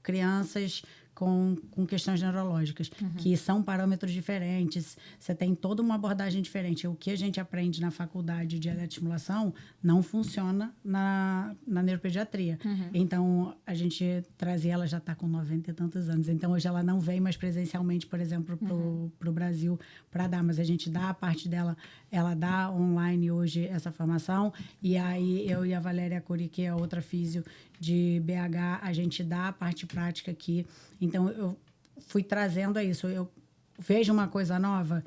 crianças com questões neurológicas, que são parâmetros diferentes, você tem toda uma abordagem diferente. O que a gente aprende na faculdade de eletroestimulação não funciona na neuropediatria. Então, a gente trazia, ela já está com 90 e tantos anos, então hoje ela não vem mais presencialmente, por exemplo, para o Brasil para dar, mas a gente dá a parte dela, ela dá online hoje essa formação, e aí eu e a Valéria Curi, que é outra físio de BH, a gente dá a parte prática aqui. Então, eu fui trazendo isso. Eu vejo uma coisa nova,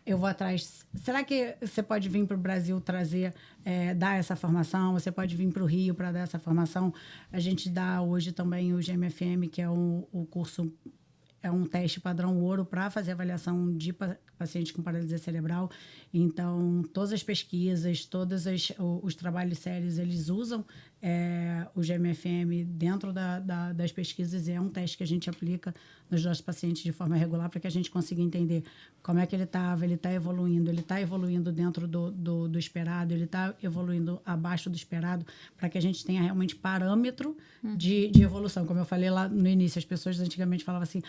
eu vou atrás. Será que você pode vir para o Brasil trazer, dar essa formação? Você pode vir para o Rio para dar essa formação? A gente dá hoje também o GMFM, que é o curso, é um teste padrão ouro para fazer avaliação de paciente com paralisia cerebral. Então, todas as pesquisas, todos os trabalhos sérios, eles usam o GMFM dentro das pesquisas, e é um teste que a gente aplica nos nossos pacientes de forma regular para que a gente consiga entender como é que ele estava, ele está evoluindo dentro do esperado, ele está evoluindo abaixo do esperado, para que a gente tenha realmente parâmetro de evolução. Como eu falei lá no início, as pessoas antigamente falavam assim,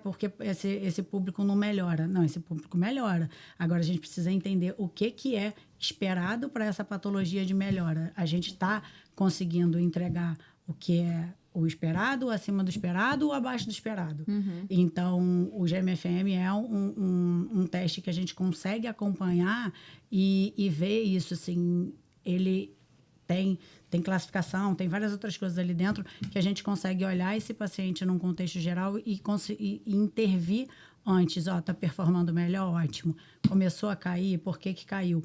porque esse público não melhora. Não, esse público melhora. Agora a gente precisa entender o que é esperado para essa patologia de melhora. A gente está conseguindo entregar o que é o esperado, acima do esperado ou abaixo do esperado. Então, o GMFM é um teste que a gente consegue acompanhar e ver isso, assim, ele tem classificação, tem várias outras coisas ali dentro que a gente consegue olhar esse paciente num contexto geral e intervir antes. Tá performando melhor? Ótimo. Começou a cair? Por que caiu?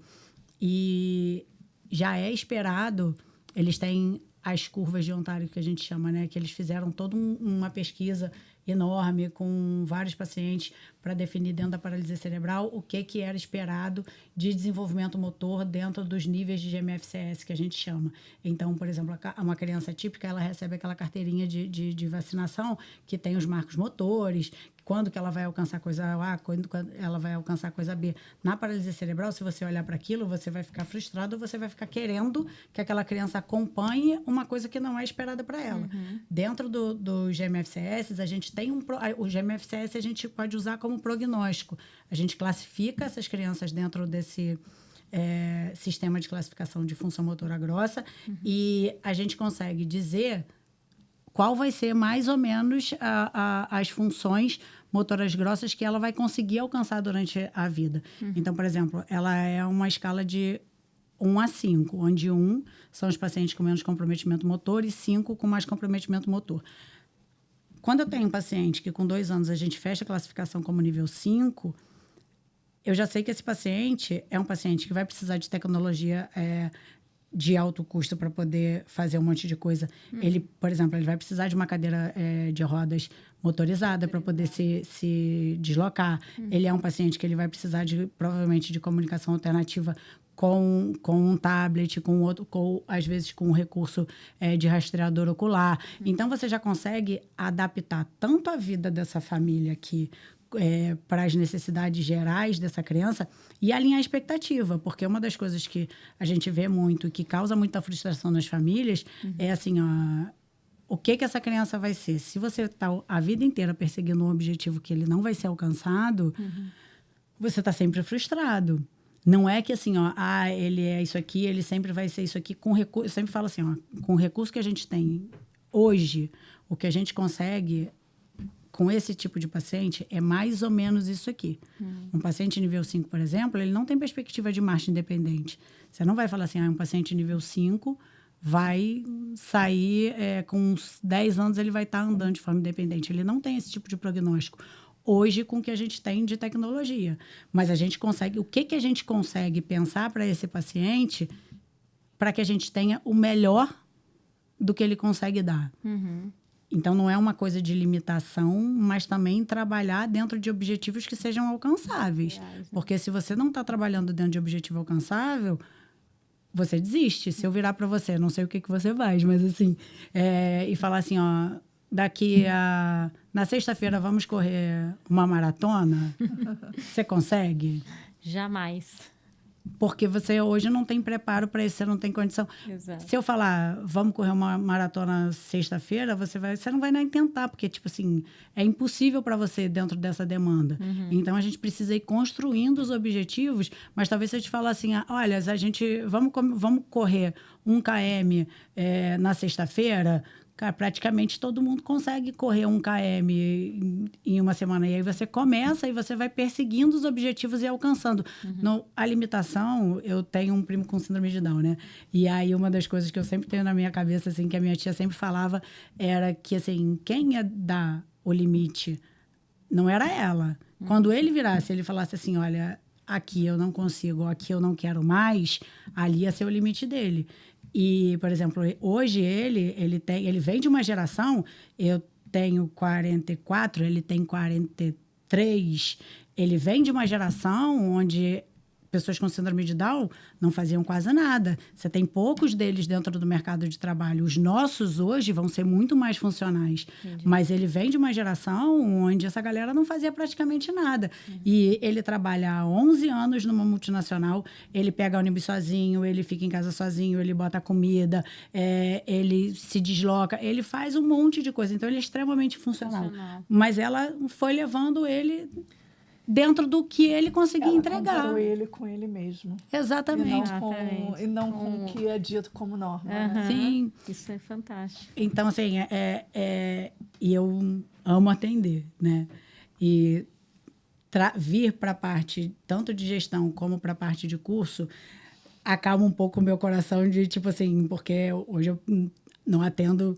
E já é esperado, eles têm as curvas de Ontário, que a gente chama, né? Que eles fizeram toda uma pesquisa enorme com vários pacientes para definir dentro da paralisia cerebral o que era esperado de desenvolvimento motor dentro dos níveis de GMFCS, que a gente chama. Então, por exemplo, uma criança típica, ela recebe aquela carteirinha de vacinação que tem os marcos motores, quando que ela vai alcançar coisa A, quando ela vai alcançar coisa B. Na paralisia cerebral, se você olhar para aquilo, você vai ficar frustrado, você vai ficar querendo que aquela criança acompanhe uma coisa que não é esperada para ela. Dentro do GMFCS, a gente tem o GMFCS a gente pode usar como prognóstico. A gente classifica essas crianças dentro desse sistema de classificação de função motora grossa e a gente consegue dizer qual vai ser mais ou menos as funções motoras grossas que ela vai conseguir alcançar durante a vida. Então, por exemplo, ela é uma escala de 1 a 5, onde 1 são os pacientes com menos comprometimento motor e 5 com mais comprometimento motor. Quando eu tenho um paciente que com 2 anos a gente fecha a classificação como nível 5, eu já sei que esse paciente é um paciente que vai precisar de tecnologia de alto custo para poder fazer um monte de coisa. Ele, por exemplo, ele vai precisar de uma cadeira de rodas motorizada para poder se deslocar. Ele é um paciente que ele vai precisar provavelmente de comunicação alternativa com um tablet, às vezes com um recurso de rastreador ocular. Então, você já consegue adaptar tanto a vida dessa família aqui para as necessidades gerais dessa criança e alinhar a expectativa, porque uma das coisas que a gente vê muito e que causa muita frustração nas famílias é assim, o que essa criança vai ser? Se você está a vida inteira perseguindo um objetivo que ele não vai ser alcançado, você está sempre frustrado. Não é que assim, ele é isso aqui, ele sempre vai ser isso aqui. Eu sempre falo assim, com o recurso que a gente tem hoje, o que a gente consegue com esse tipo de paciente é mais ou menos isso aqui. Um paciente nível 5, por exemplo, ele não tem perspectiva de marcha independente. Você não vai falar assim, um paciente nível 5 vai sair com uns 10 anos, ele vai estar andando de forma independente. Ele não tem esse tipo de prognóstico. Hoje, com o que a gente tem de tecnologia. Mas a gente consegue... O que a gente consegue pensar para esse paciente para que a gente tenha o melhor do que ele consegue dar? Então, não é uma coisa de limitação, mas também trabalhar dentro de objetivos que sejam alcançáveis. Porque se você não está trabalhando dentro de objetivo alcançável, você desiste. Se eu virar para você, não sei o que você faz, mas assim... e falar assim, na sexta-feira vamos correr uma maratona, você consegue? Jamais. porque você hoje não tem preparo para isso, você não tem condição. Exato. Se eu falar, vamos correr uma maratona sexta-feira, você não vai nem tentar, porque, tipo assim, é impossível para você dentro dessa demanda. Então, a gente precisa ir construindo os objetivos, mas talvez se eu te falar assim, olha, vamos correr 1 km na sexta-feira, cara, praticamente todo mundo consegue correr 1 km em uma semana. E aí você começa e você vai perseguindo os objetivos e alcançando. A limitação, eu tenho um primo com síndrome de Down, né? E aí uma das coisas que eu sempre tenho na minha cabeça, assim, que a minha tia sempre falava, era que, assim, quem ia dar o limite não era ela. Quando ele virasse, ele falasse assim, olha, aqui eu não consigo, aqui eu não quero mais, ali ia ser o limite dele. E, por exemplo, hoje ele vem de uma geração, eu tenho 44, ele tem 43, ele vem de uma geração onde pessoas com síndrome de Down não faziam quase nada. Você tem poucos deles dentro do mercado de trabalho. Os nossos hoje vão ser muito mais funcionais. Entendi. Mas ele vem de uma geração onde essa galera não fazia praticamente nada. E ele trabalha há 11 anos numa multinacional, ele pega ônibus sozinho, ele fica em casa sozinho, ele bota comida, ele se desloca, ele faz um monte de coisa. Então, ele é extremamente funcional. Mas ela foi levando ele dentro do que ele conseguia entregar. Comparou ele com ele mesmo. Exatamente. E não com o que é dito como norma. Né? Sim. Isso é fantástico. Então, assim, e eu amo atender, né? E vir para a parte tanto de gestão como para a parte de curso acalma um pouco o meu coração de, tipo assim, porque hoje eu não atendo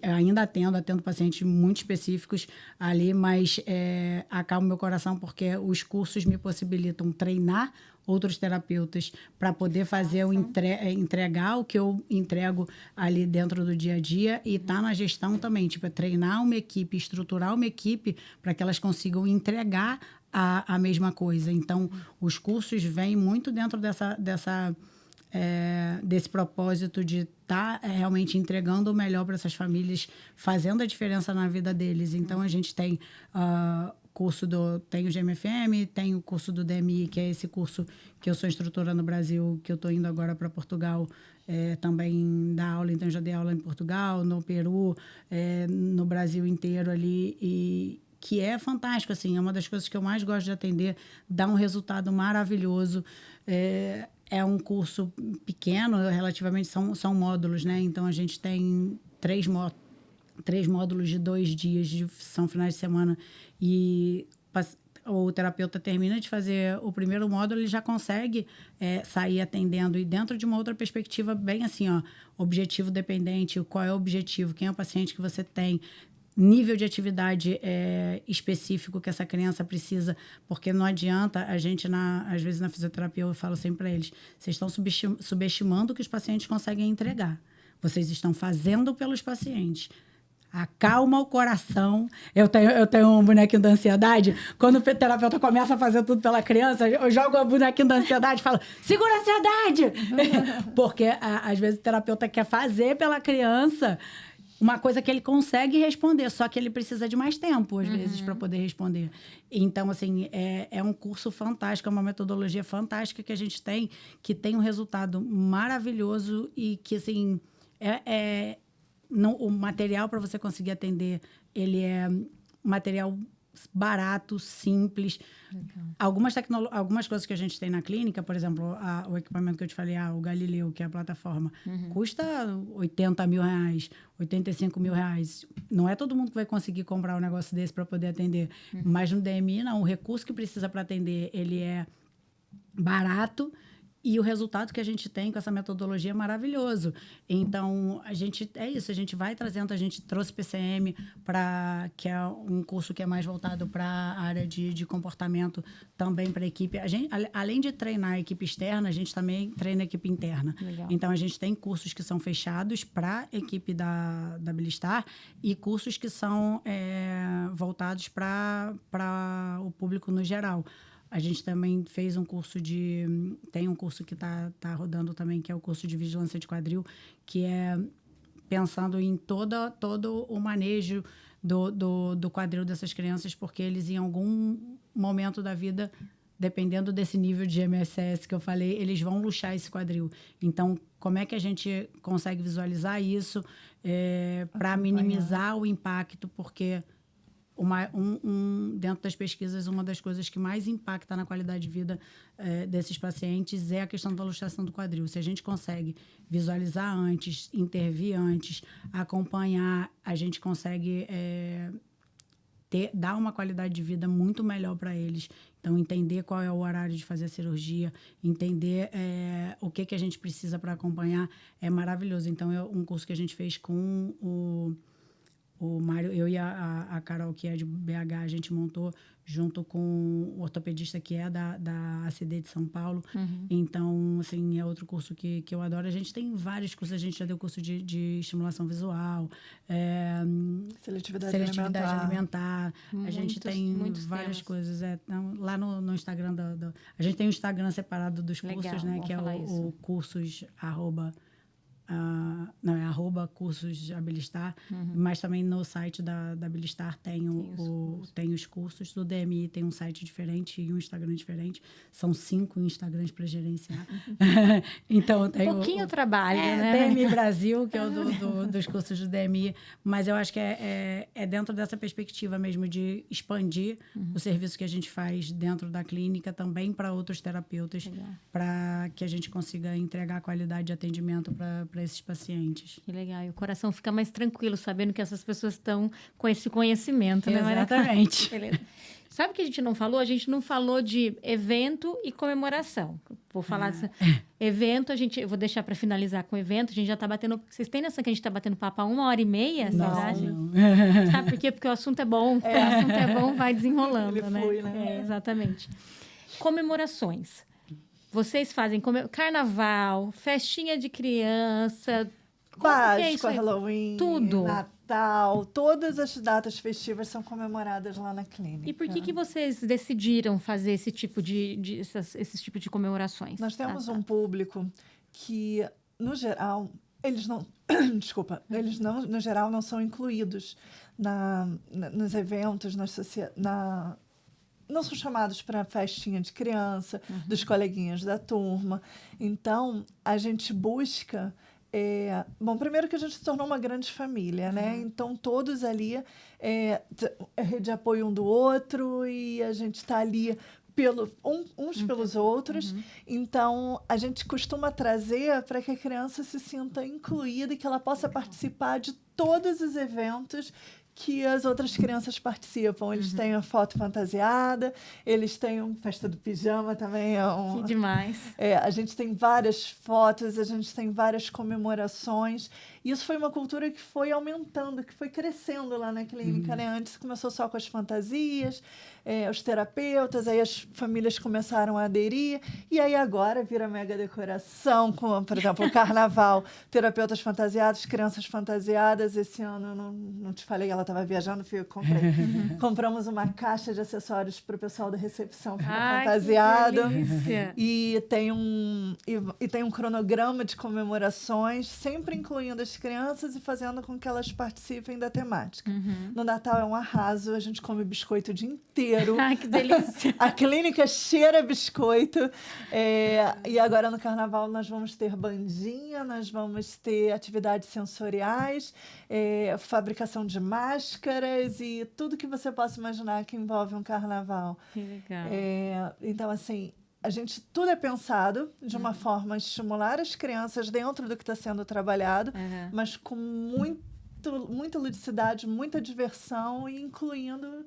ainda atendo pacientes muito específicos ali, mas acalma o meu coração porque os cursos me possibilitam treinar outros terapeutas para poder fazer entregar o que eu entrego ali dentro do dia a dia e tá na gestão também, tipo, treinar uma equipe, estruturar uma equipe para que elas consigam entregar a mesma coisa. Então, os cursos vêm muito dentro desse propósito de estar realmente entregando o melhor para essas famílias, fazendo a diferença na vida deles. Então, a gente tem tem o GMFM, tem o curso do DMI, que é esse curso que eu sou instrutora no Brasil, que eu estou indo agora para Portugal, também dar aula. Então, já dei aula em Portugal, no Peru, no Brasil inteiro ali, e que é fantástico, assim, é uma das coisas que eu mais gosto de atender, dá um resultado maravilhoso. É um curso pequeno, relativamente, são módulos, né? Então, a gente tem 3 módulos de 2 dias, são finais de semana, e o terapeuta termina de fazer o primeiro módulo, ele já consegue sair atendendo, e dentro de uma outra perspectiva, bem assim, objetivo dependente, qual é o objetivo, quem é o paciente que você tem, nível de atividade específico que essa criança precisa, porque não adianta a gente, às vezes na fisioterapia, eu falo sempre para eles, vocês estão subestimando o que os pacientes conseguem entregar. Vocês estão fazendo pelos pacientes. Acalma o coração. Eu tenho um bonequinho da ansiedade. Quando o terapeuta começa a fazer tudo pela criança, eu jogo o bonequinho da ansiedade e falo, segura a ansiedade! Porque, às vezes, o terapeuta quer fazer pela criança uma coisa que ele consegue responder, só que ele precisa de mais tempo, às vezes, para poder responder. Então, assim, é um curso fantástico, é uma metodologia fantástica que a gente tem, que tem um resultado maravilhoso e que, assim, o material para você conseguir atender, ele é material barato, simples. Algumas coisas que a gente tem na clínica, por exemplo, o equipamento que eu te falei, o Galileu, que é a plataforma, custa R$80 mil, R$85 mil. Não é todo mundo que vai conseguir comprar um negócio desse para poder atender. Mas no DMI, não. O recurso que precisa para atender, ele é barato. E o resultado que a gente tem com essa metodologia é maravilhoso. Então, a gente vai trazendo, a gente trouxe PCM, que é um curso que é mais voltado para a área de comportamento, também para a equipe. Além de treinar a equipe externa, a gente também treina a equipe interna. Legal. Então, a gente tem cursos que são fechados para a equipe da Abilistar e cursos que são voltados para o público no geral. A gente também fez um curso tem um curso que tá rodando também, que é o curso de vigilância de quadril, que é pensando em todo o manejo do quadril dessas crianças, porque eles, em algum momento da vida dependendo desse nível de MSS que eu falei, eles vão luxar esse quadril. Então, como é que a gente consegue visualizar isso para minimizar o impacto? Porque dentro das pesquisas, uma das coisas que mais impacta na qualidade de vida desses pacientes é a questão da luxação do quadril. Se a gente consegue visualizar antes, intervir antes, acompanhar, a gente consegue dar uma qualidade de vida muito melhor para eles. Então, entender qual é o horário de fazer a cirurgia, entender o que a gente precisa para acompanhar é maravilhoso. Então, um curso que a gente fez com o Mário, eu e a Carol, que é de BH, a gente montou junto com o ortopedista que é da ACD de São Paulo. Então, assim, é outro curso que eu adoro. A gente tem vários cursos. A gente já deu curso de estimulação visual, seletividade alimentar. A gente tem várias coisas. Lá no Instagram, a gente tem um Instagram separado dos cursos, né? Que é o cursos não, é @cursos Abilistar, mas também no site da Abilistar tem os cursos. Do DMI tem um site diferente e um Instagram diferente. São 5 Instagrams para gerenciar. Então, tem pouquinho trabalho, né? DMI Brasil, que é o dos cursos do DMI, mas eu acho que é dentro dessa perspectiva mesmo de expandir o serviço que a gente faz dentro da clínica também para outros terapeutas, para que a gente consiga entregar qualidade de atendimento para esses pacientes. Que legal. E o coração fica mais tranquilo, sabendo que essas pessoas estão com esse conhecimento, né? Exatamente. Beleza. Sabe o que a gente não falou? A gente não falou de evento e comemoração. Vou falar evento, eu vou deixar para finalizar com o evento. A gente já está batendo... Vocês têm noção que a gente está batendo papo há 1h30? Não. Sabe por quê? Porque o assunto é bom. O assunto é bom, vai desenrolando, Ele flui, né? Exatamente. Comemorações. Vocês fazem carnaval, festinha de criança... Páscoa, Halloween, tudo. Natal, todas as datas festivas são comemoradas lá na clínica. E por que vocês decidiram fazer esse tipo de comemorações? Nós temos um público que, no geral, eles não... Desculpa. Eles, no geral, não são incluídos nos eventos, não são chamados para festinha de criança, dos coleguinhas da turma. Então, a gente busca... Bom, primeiro que a gente se tornou uma grande família, né? Então, todos ali é rede de apoio um do outro e a gente está ali uns pelos outros. Então, a gente costuma trazer para que a criança se sinta incluída e que ela possa participar de todos os eventos que as outras crianças participam. Eles têm a foto fantasiada, eles têm festa do pijama também. Que demais. A gente tem várias fotos, a gente tem várias comemorações. Isso foi uma cultura que foi aumentando, que foi crescendo lá na clínica, né? Antes começou só com as fantasias, os terapeutas, aí as famílias começaram a aderir, e aí agora vira mega decoração, com, por exemplo, o carnaval, terapeutas fantasiados, crianças fantasiadas. Esse ano, eu não te falei, ela estava viajando, eu comprei. Compramos uma caixa de acessórios para o pessoal da recepção que era fantasiado. Que delícia. E tem um cronograma de comemorações, sempre incluindo as crianças e fazendo com que elas participem da temática. No Natal é um arraso, a gente come biscoito o dia inteiro. Ai, que delícia. A clínica cheira biscoito. E agora no Carnaval nós vamos ter bandinha, nós vamos ter atividades sensoriais, fabricação de máscaras e tudo que você possa imaginar que envolve um Carnaval. Que legal. Então, assim, tudo é pensado de uma forma a estimular as crianças dentro do que está sendo trabalhado, mas com muita ludicidade, muita diversão e incluindo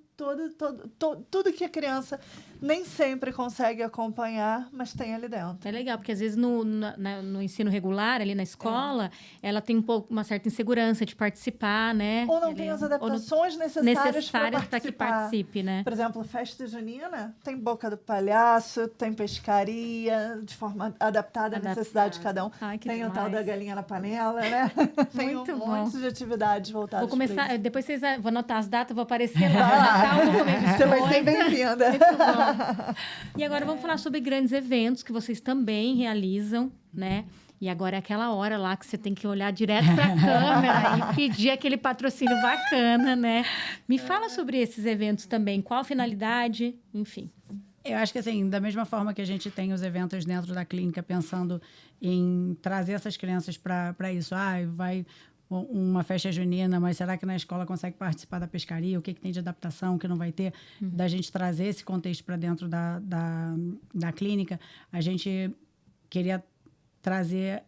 tudo que a criança nem sempre consegue acompanhar, mas tem ali dentro. É legal, porque às vezes no ensino regular, ali na escola, ela tem uma certa insegurança de participar, né? Ou não tem as adaptações necessárias para que participe, né? Por exemplo, festa junina tem boca do palhaço, tem pescaria, de forma adaptada à necessidade de cada um. Ai, que tem demais. O tal da galinha na panela, né? Tem Muito um monte de atividades voltadas. Vou começar, para isso. depois vou anotar as datas, vou aparecer lá. Você vai ser bem-vinda. Muito bom. E agora vamos falar sobre grandes eventos que vocês também realizam, né? E agora é aquela hora lá que você tem que olhar direto para a câmera e pedir aquele patrocínio bacana, né? Me fala sobre esses eventos também. Qual a finalidade? Enfim. Eu acho que, assim, da mesma forma que a gente tem os eventos dentro da clínica pensando em trazer essas crianças para isso. Vai uma festa junina, mas será que na escola consegue participar da pescaria? O que tem de adaptação, o que não vai ter? Da gente trazer esse contexto para dentro da clínica, a gente queria trazer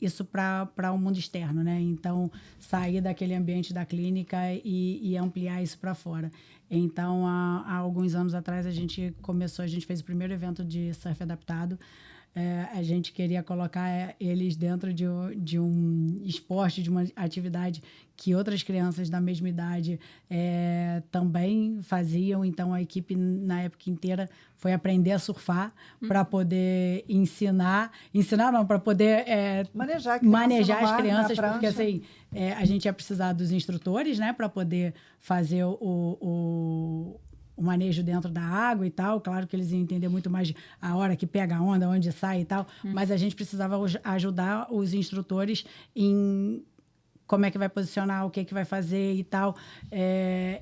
isso para o mundo externo, né? Então, sair daquele ambiente da clínica e ampliar isso para fora. Então, há alguns anos atrás, a gente fez o primeiro evento de surf adaptado. A gente queria colocar eles dentro de um esporte, de uma atividade que outras crianças da mesma idade também faziam. Então, a equipe, na época inteira, foi aprender a surfar para poder ensinar não, para poder manejar as crianças, porque assim, a gente ia precisar dos instrutores, né, para poder fazer o manejo dentro da água e tal. Claro que eles iam entender muito mais a hora que pega a onda, onde sai e tal, mas a gente precisava ajudar os instrutores em como é que vai posicionar, o que vai fazer e tal.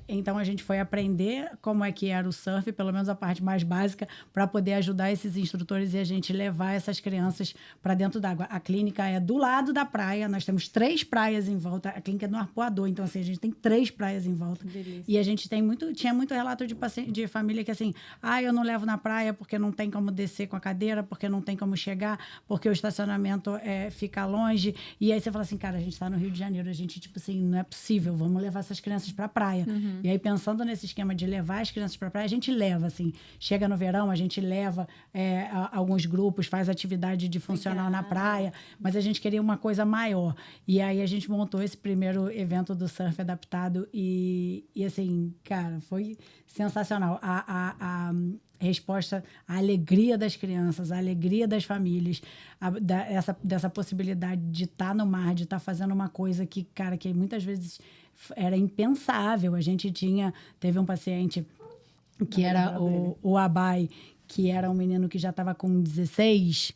Então, a gente foi aprender como é que era o surf, pelo menos a parte mais básica, para poder ajudar esses instrutores e a gente levar essas crianças para dentro d'água. A clínica é do lado da praia, nós temos 3 praias em volta, a clínica é no Arpoador, então, assim, a gente tem 3 praias em volta. Delícia. E a gente tinha muito relato de família que, assim, eu não levo na praia porque não tem como descer com a cadeira, porque não tem como chegar, porque o estacionamento fica longe. E aí você fala assim, cara, a gente está no Rio de Janeiro, a gente, tipo assim, não é possível, vamos levar essas crianças para a praia. E aí, pensando nesse esquema de levar as crianças para a praia, a gente leva, assim, chega no verão, a gente leva alguns grupos, faz atividade de funcional na praia, mas a gente queria uma coisa maior. E aí, a gente montou esse primeiro evento do surf adaptado e assim, cara, foi sensacional. A resposta, a alegria das crianças, a alegria das famílias, dessa possibilidade de estar no mar, de estar fazendo uma coisa que, cara, que muitas vezes era impensável. A gente teve um paciente que era o Abai, que era um menino que já estava com 16,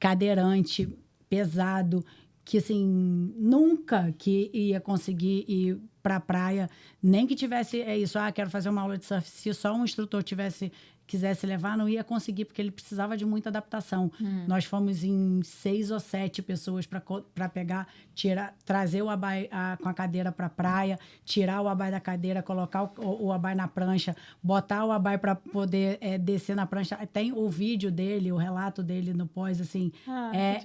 cadeirante, pesado, que, assim, nunca que ia conseguir ir para a praia, nem que tivesse isso, quero fazer uma aula de surf, se só um instrutor quisesse levar, não ia conseguir, porque ele precisava de muita adaptação. Nós fomos em 6 ou 7 pessoas para pegar, trazer o abai com a cadeira para a praia, tirar o abai da cadeira, colocar o abai na prancha, botar o abai para poder descer na prancha. Tem o vídeo dele, o relato dele no pós, assim,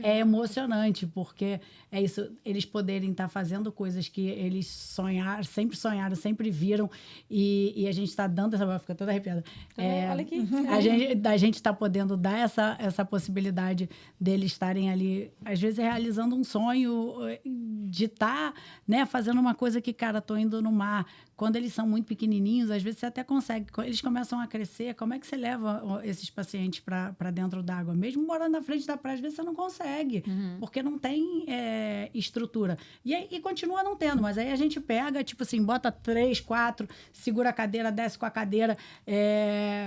é emocionante, porque é isso, eles poderem estar fazendo coisas que eles sonharam, sempre viram, e a gente está dando essa... Fica toda arrepiada. Olha aqui. A gente está podendo dar essa possibilidade deles estarem ali, às vezes realizando um sonho de estar, né, fazendo uma coisa que, cara, tô indo no mar. Quando eles são muito pequenininhos, às vezes você até consegue. Eles começam a crescer, como é que você leva esses pacientes para dentro d'água? Mesmo morando na frente da praia, às vezes você não consegue, porque não tem estrutura. E continua não tendo, mas aí a gente pega, tipo assim, bota 3, 4, segura a cadeira, desce com a cadeira,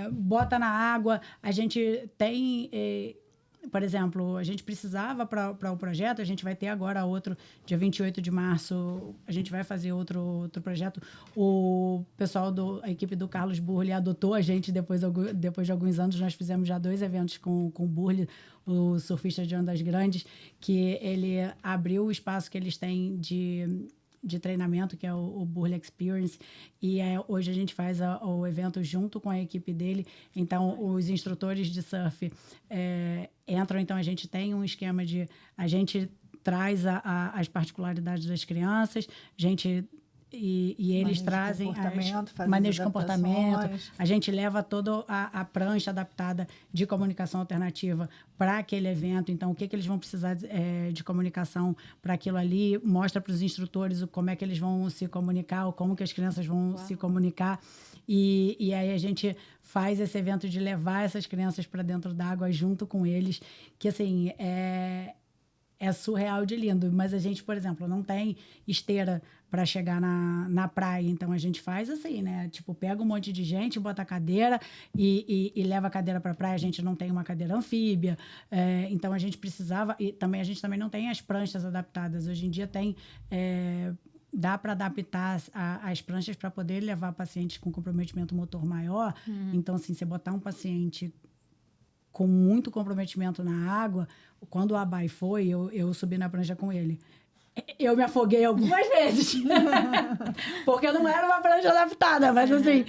bota na água. A gente tem... por exemplo, a gente precisava para o projeto, a gente vai ter agora outro, dia 28 de março, a gente vai fazer outro projeto. O pessoal a equipe do Carlos Burle adotou a gente depois de alguns anos. Nós fizemos já 2 eventos com o Burle, o surfista de ondas grandes, que ele abriu o espaço que eles têm de treinamento, que é o Burle Experience, e hoje a gente faz o evento junto com a equipe dele. Então, os instrutores de surf entram, então a gente tem um esquema a gente traz as particularidades das crianças, e eles trazem manejo de comportamento. A gente leva toda a prancha adaptada de comunicação alternativa para aquele evento. Então, o que eles vão precisar de comunicação para aquilo ali, mostra para os instrutores como é que eles vão se comunicar, ou como que as crianças vão se comunicar. E aí a gente faz esse evento de levar essas crianças para dentro d'água junto com eles, que, assim, é surreal de lindo. Mas a gente, por exemplo, não tem esteira para chegar na praia. Então, a gente faz assim, né? Tipo, pega um monte de gente, bota a cadeira e leva a cadeira para a praia. A gente não tem uma cadeira anfíbia. Então, a gente precisava... E também a gente também não tem as pranchas adaptadas. Hoje em dia tem dá para adaptar as pranchas para poder levar pacientes com comprometimento motor maior. Então, assim, você botar um paciente com muito comprometimento na água, quando o Abai foi, eu subi na prancha com ele. Eu me afoguei algumas vezes, porque não era uma prancha adaptada, mas assim,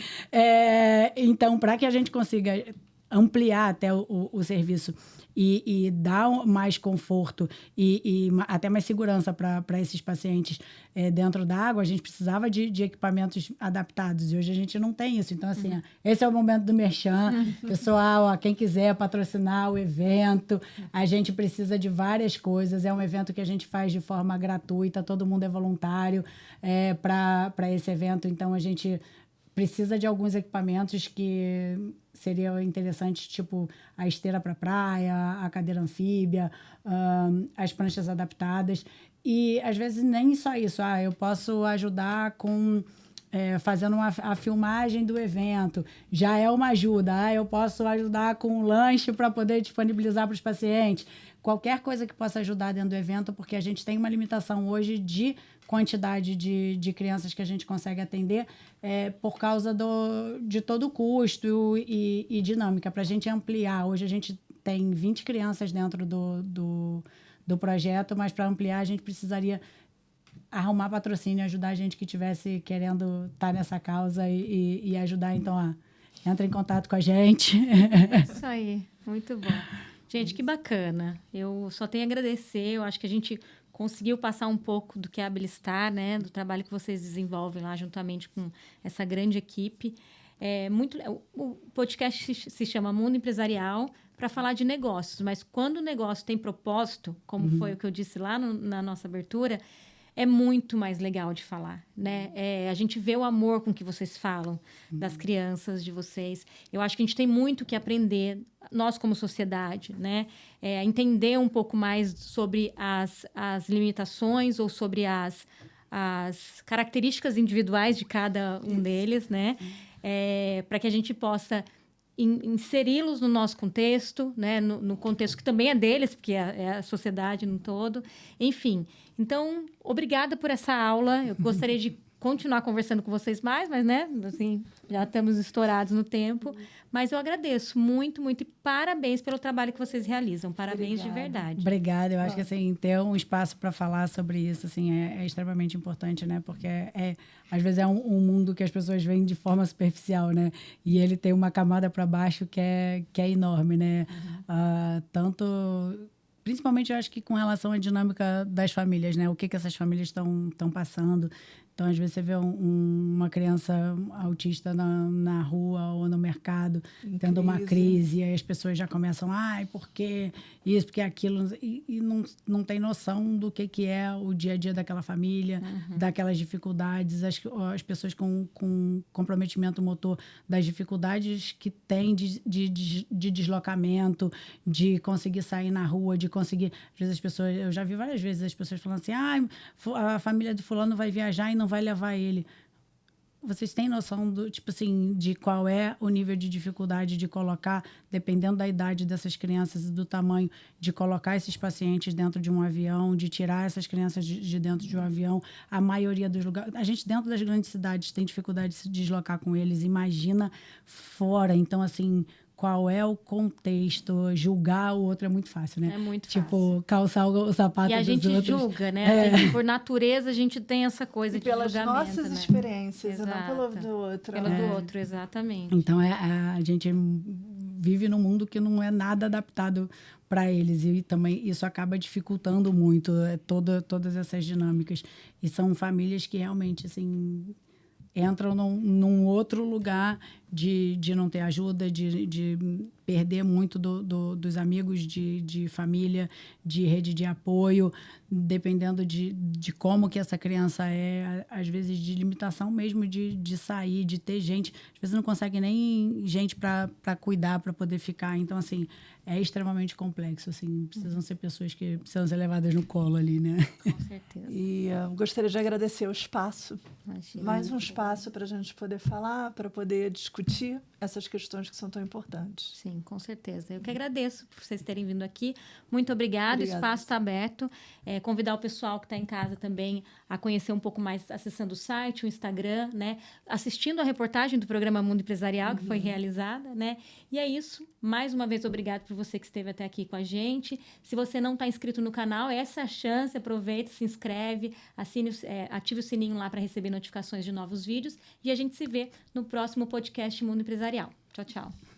então, para que a gente consiga ampliar até o serviço e dar mais conforto e até mais segurança para esses pacientes dentro da água, a gente precisava de equipamentos adaptados. E hoje a gente não tem isso. Então, assim, esse é o momento do merchan. Pessoal, quem quiser patrocinar o evento, a gente precisa de várias coisas. É um evento que a gente faz de forma gratuita, todo mundo é voluntário para esse evento. Então, a gente precisa de alguns equipamentos que seriam interessantes, tipo a esteira para praia, a cadeira anfíbia, as pranchas adaptadas. E, às vezes, nem só isso. Eu posso ajudar com... fazendo a filmagem do evento. Já é uma ajuda. Eu posso ajudar com um lanche para poder disponibilizar para os pacientes. Qualquer coisa que possa ajudar dentro do evento, porque a gente tem uma limitação hoje de quantidade de crianças que a gente consegue atender por causa de todo o custo e dinâmica. Para a gente ampliar, hoje a gente tem 20 crianças dentro do projeto, mas para ampliar a gente precisaria arrumar patrocínio, ajudar a gente que estivesse querendo estar nessa causa e ajudar. Então, entra em contato com a gente. Isso aí, muito bom. Gente, que bacana. Eu só tenho a agradecer. Eu acho que a gente conseguiu passar um pouco do que é a Abilistar, né? Do trabalho que vocês desenvolvem lá juntamente com essa grande equipe. O podcast se chama Mundo Empresarial para falar de negócios, mas quando o negócio tem propósito, como foi o que eu disse lá na nossa abertura, é muito mais legal de falar, né? A gente vê o amor com que vocês falam das crianças de vocês. Eu acho que a gente tem muito que aprender, nós como sociedade, né? Entender um pouco mais sobre as limitações ou sobre as características individuais de cada um deles, né? Para que a gente possa inseri-los no nosso contexto, né? No contexto que também é deles, porque é a sociedade no todo. Enfim, então, obrigada por essa aula. Eu gostaria de continuar conversando com vocês mais, mas, né, assim, já estamos estourados no tempo. Mas eu agradeço muito, muito e parabéns pelo trabalho que vocês realizam. Parabéns de verdade. Obrigada. Eu acho que, assim, ter um espaço para falar sobre isso, assim, é extremamente importante, né? Porque, às vezes, é um mundo que as pessoas veem de forma superficial, né? E ele tem uma camada para baixo que é enorme, né? Principalmente, eu acho que com relação à dinâmica das famílias, né? O que essas famílias estão passando. Então, às vezes, você vê uma criança autista na rua ou no mercado tendo uma crise, e aí as pessoas já começam, por que isso, porque aquilo, e não tem noção do que é o dia a dia daquela família, daquelas dificuldades, as pessoas com comprometimento motor, das dificuldades que tem de deslocamento, de conseguir sair na rua, de conseguir... Às vezes, eu já vi várias vezes as pessoas falando assim, a família do fulano vai viajar e não vai levar ele. Vocês têm noção de qual é o nível de dificuldade de colocar, dependendo da idade dessas crianças e do tamanho, de colocar esses pacientes dentro de um avião, de tirar essas crianças de dentro de um avião? A maioria dos lugares... A gente, dentro das grandes cidades, tem dificuldade de se deslocar com eles. Imagina fora. Então, assim... Qual é o contexto? Julgar o outro é muito fácil, né? É muito fácil. Tipo, calçar o sapato dos outros. E a gente julga, né? Por natureza, a gente tem essa coisa de julgamento, pelas nossas experiências, e não pelo do outro. Pelo do outro, exatamente. Então, a gente vive num mundo que não é nada adaptado para eles. E também isso acaba dificultando muito todas essas dinâmicas. E são famílias que realmente, assim... entram num outro lugar de não ter ajuda, de perder muito dos amigos, de família, de rede de apoio, dependendo de como que essa criança é, às vezes de limitação mesmo de sair, de ter gente. Às vezes não consegue nem gente para cuidar, para poder ficar. Então, assim, é extremamente complexo. Assim, precisam ser pessoas que precisam ser levadas no colo ali, né? Com certeza. E gostaria de agradecer o espaço. Imagina. Mais um espaço para a gente poder falar, para poder discutir discutir essas questões que são tão importantes. Sim, com certeza. Eu que agradeço por vocês terem vindo aqui. Muito obrigada. O espaço está aberto. Convidar o pessoal que está em casa também a conhecer um pouco mais, acessando o site, o Instagram, né? Assistindo a reportagem do programa Mundo Empresarial, que foi realizada, né? E é isso. Mais uma vez, obrigado por você que esteve até aqui com a gente. Se você não está inscrito no canal, essa é a chance. Aproveita, se inscreve, ative o sininho lá para receber notificações de novos vídeos. E a gente se vê no próximo podcast Mundo Empresarial. Tchau, tchau.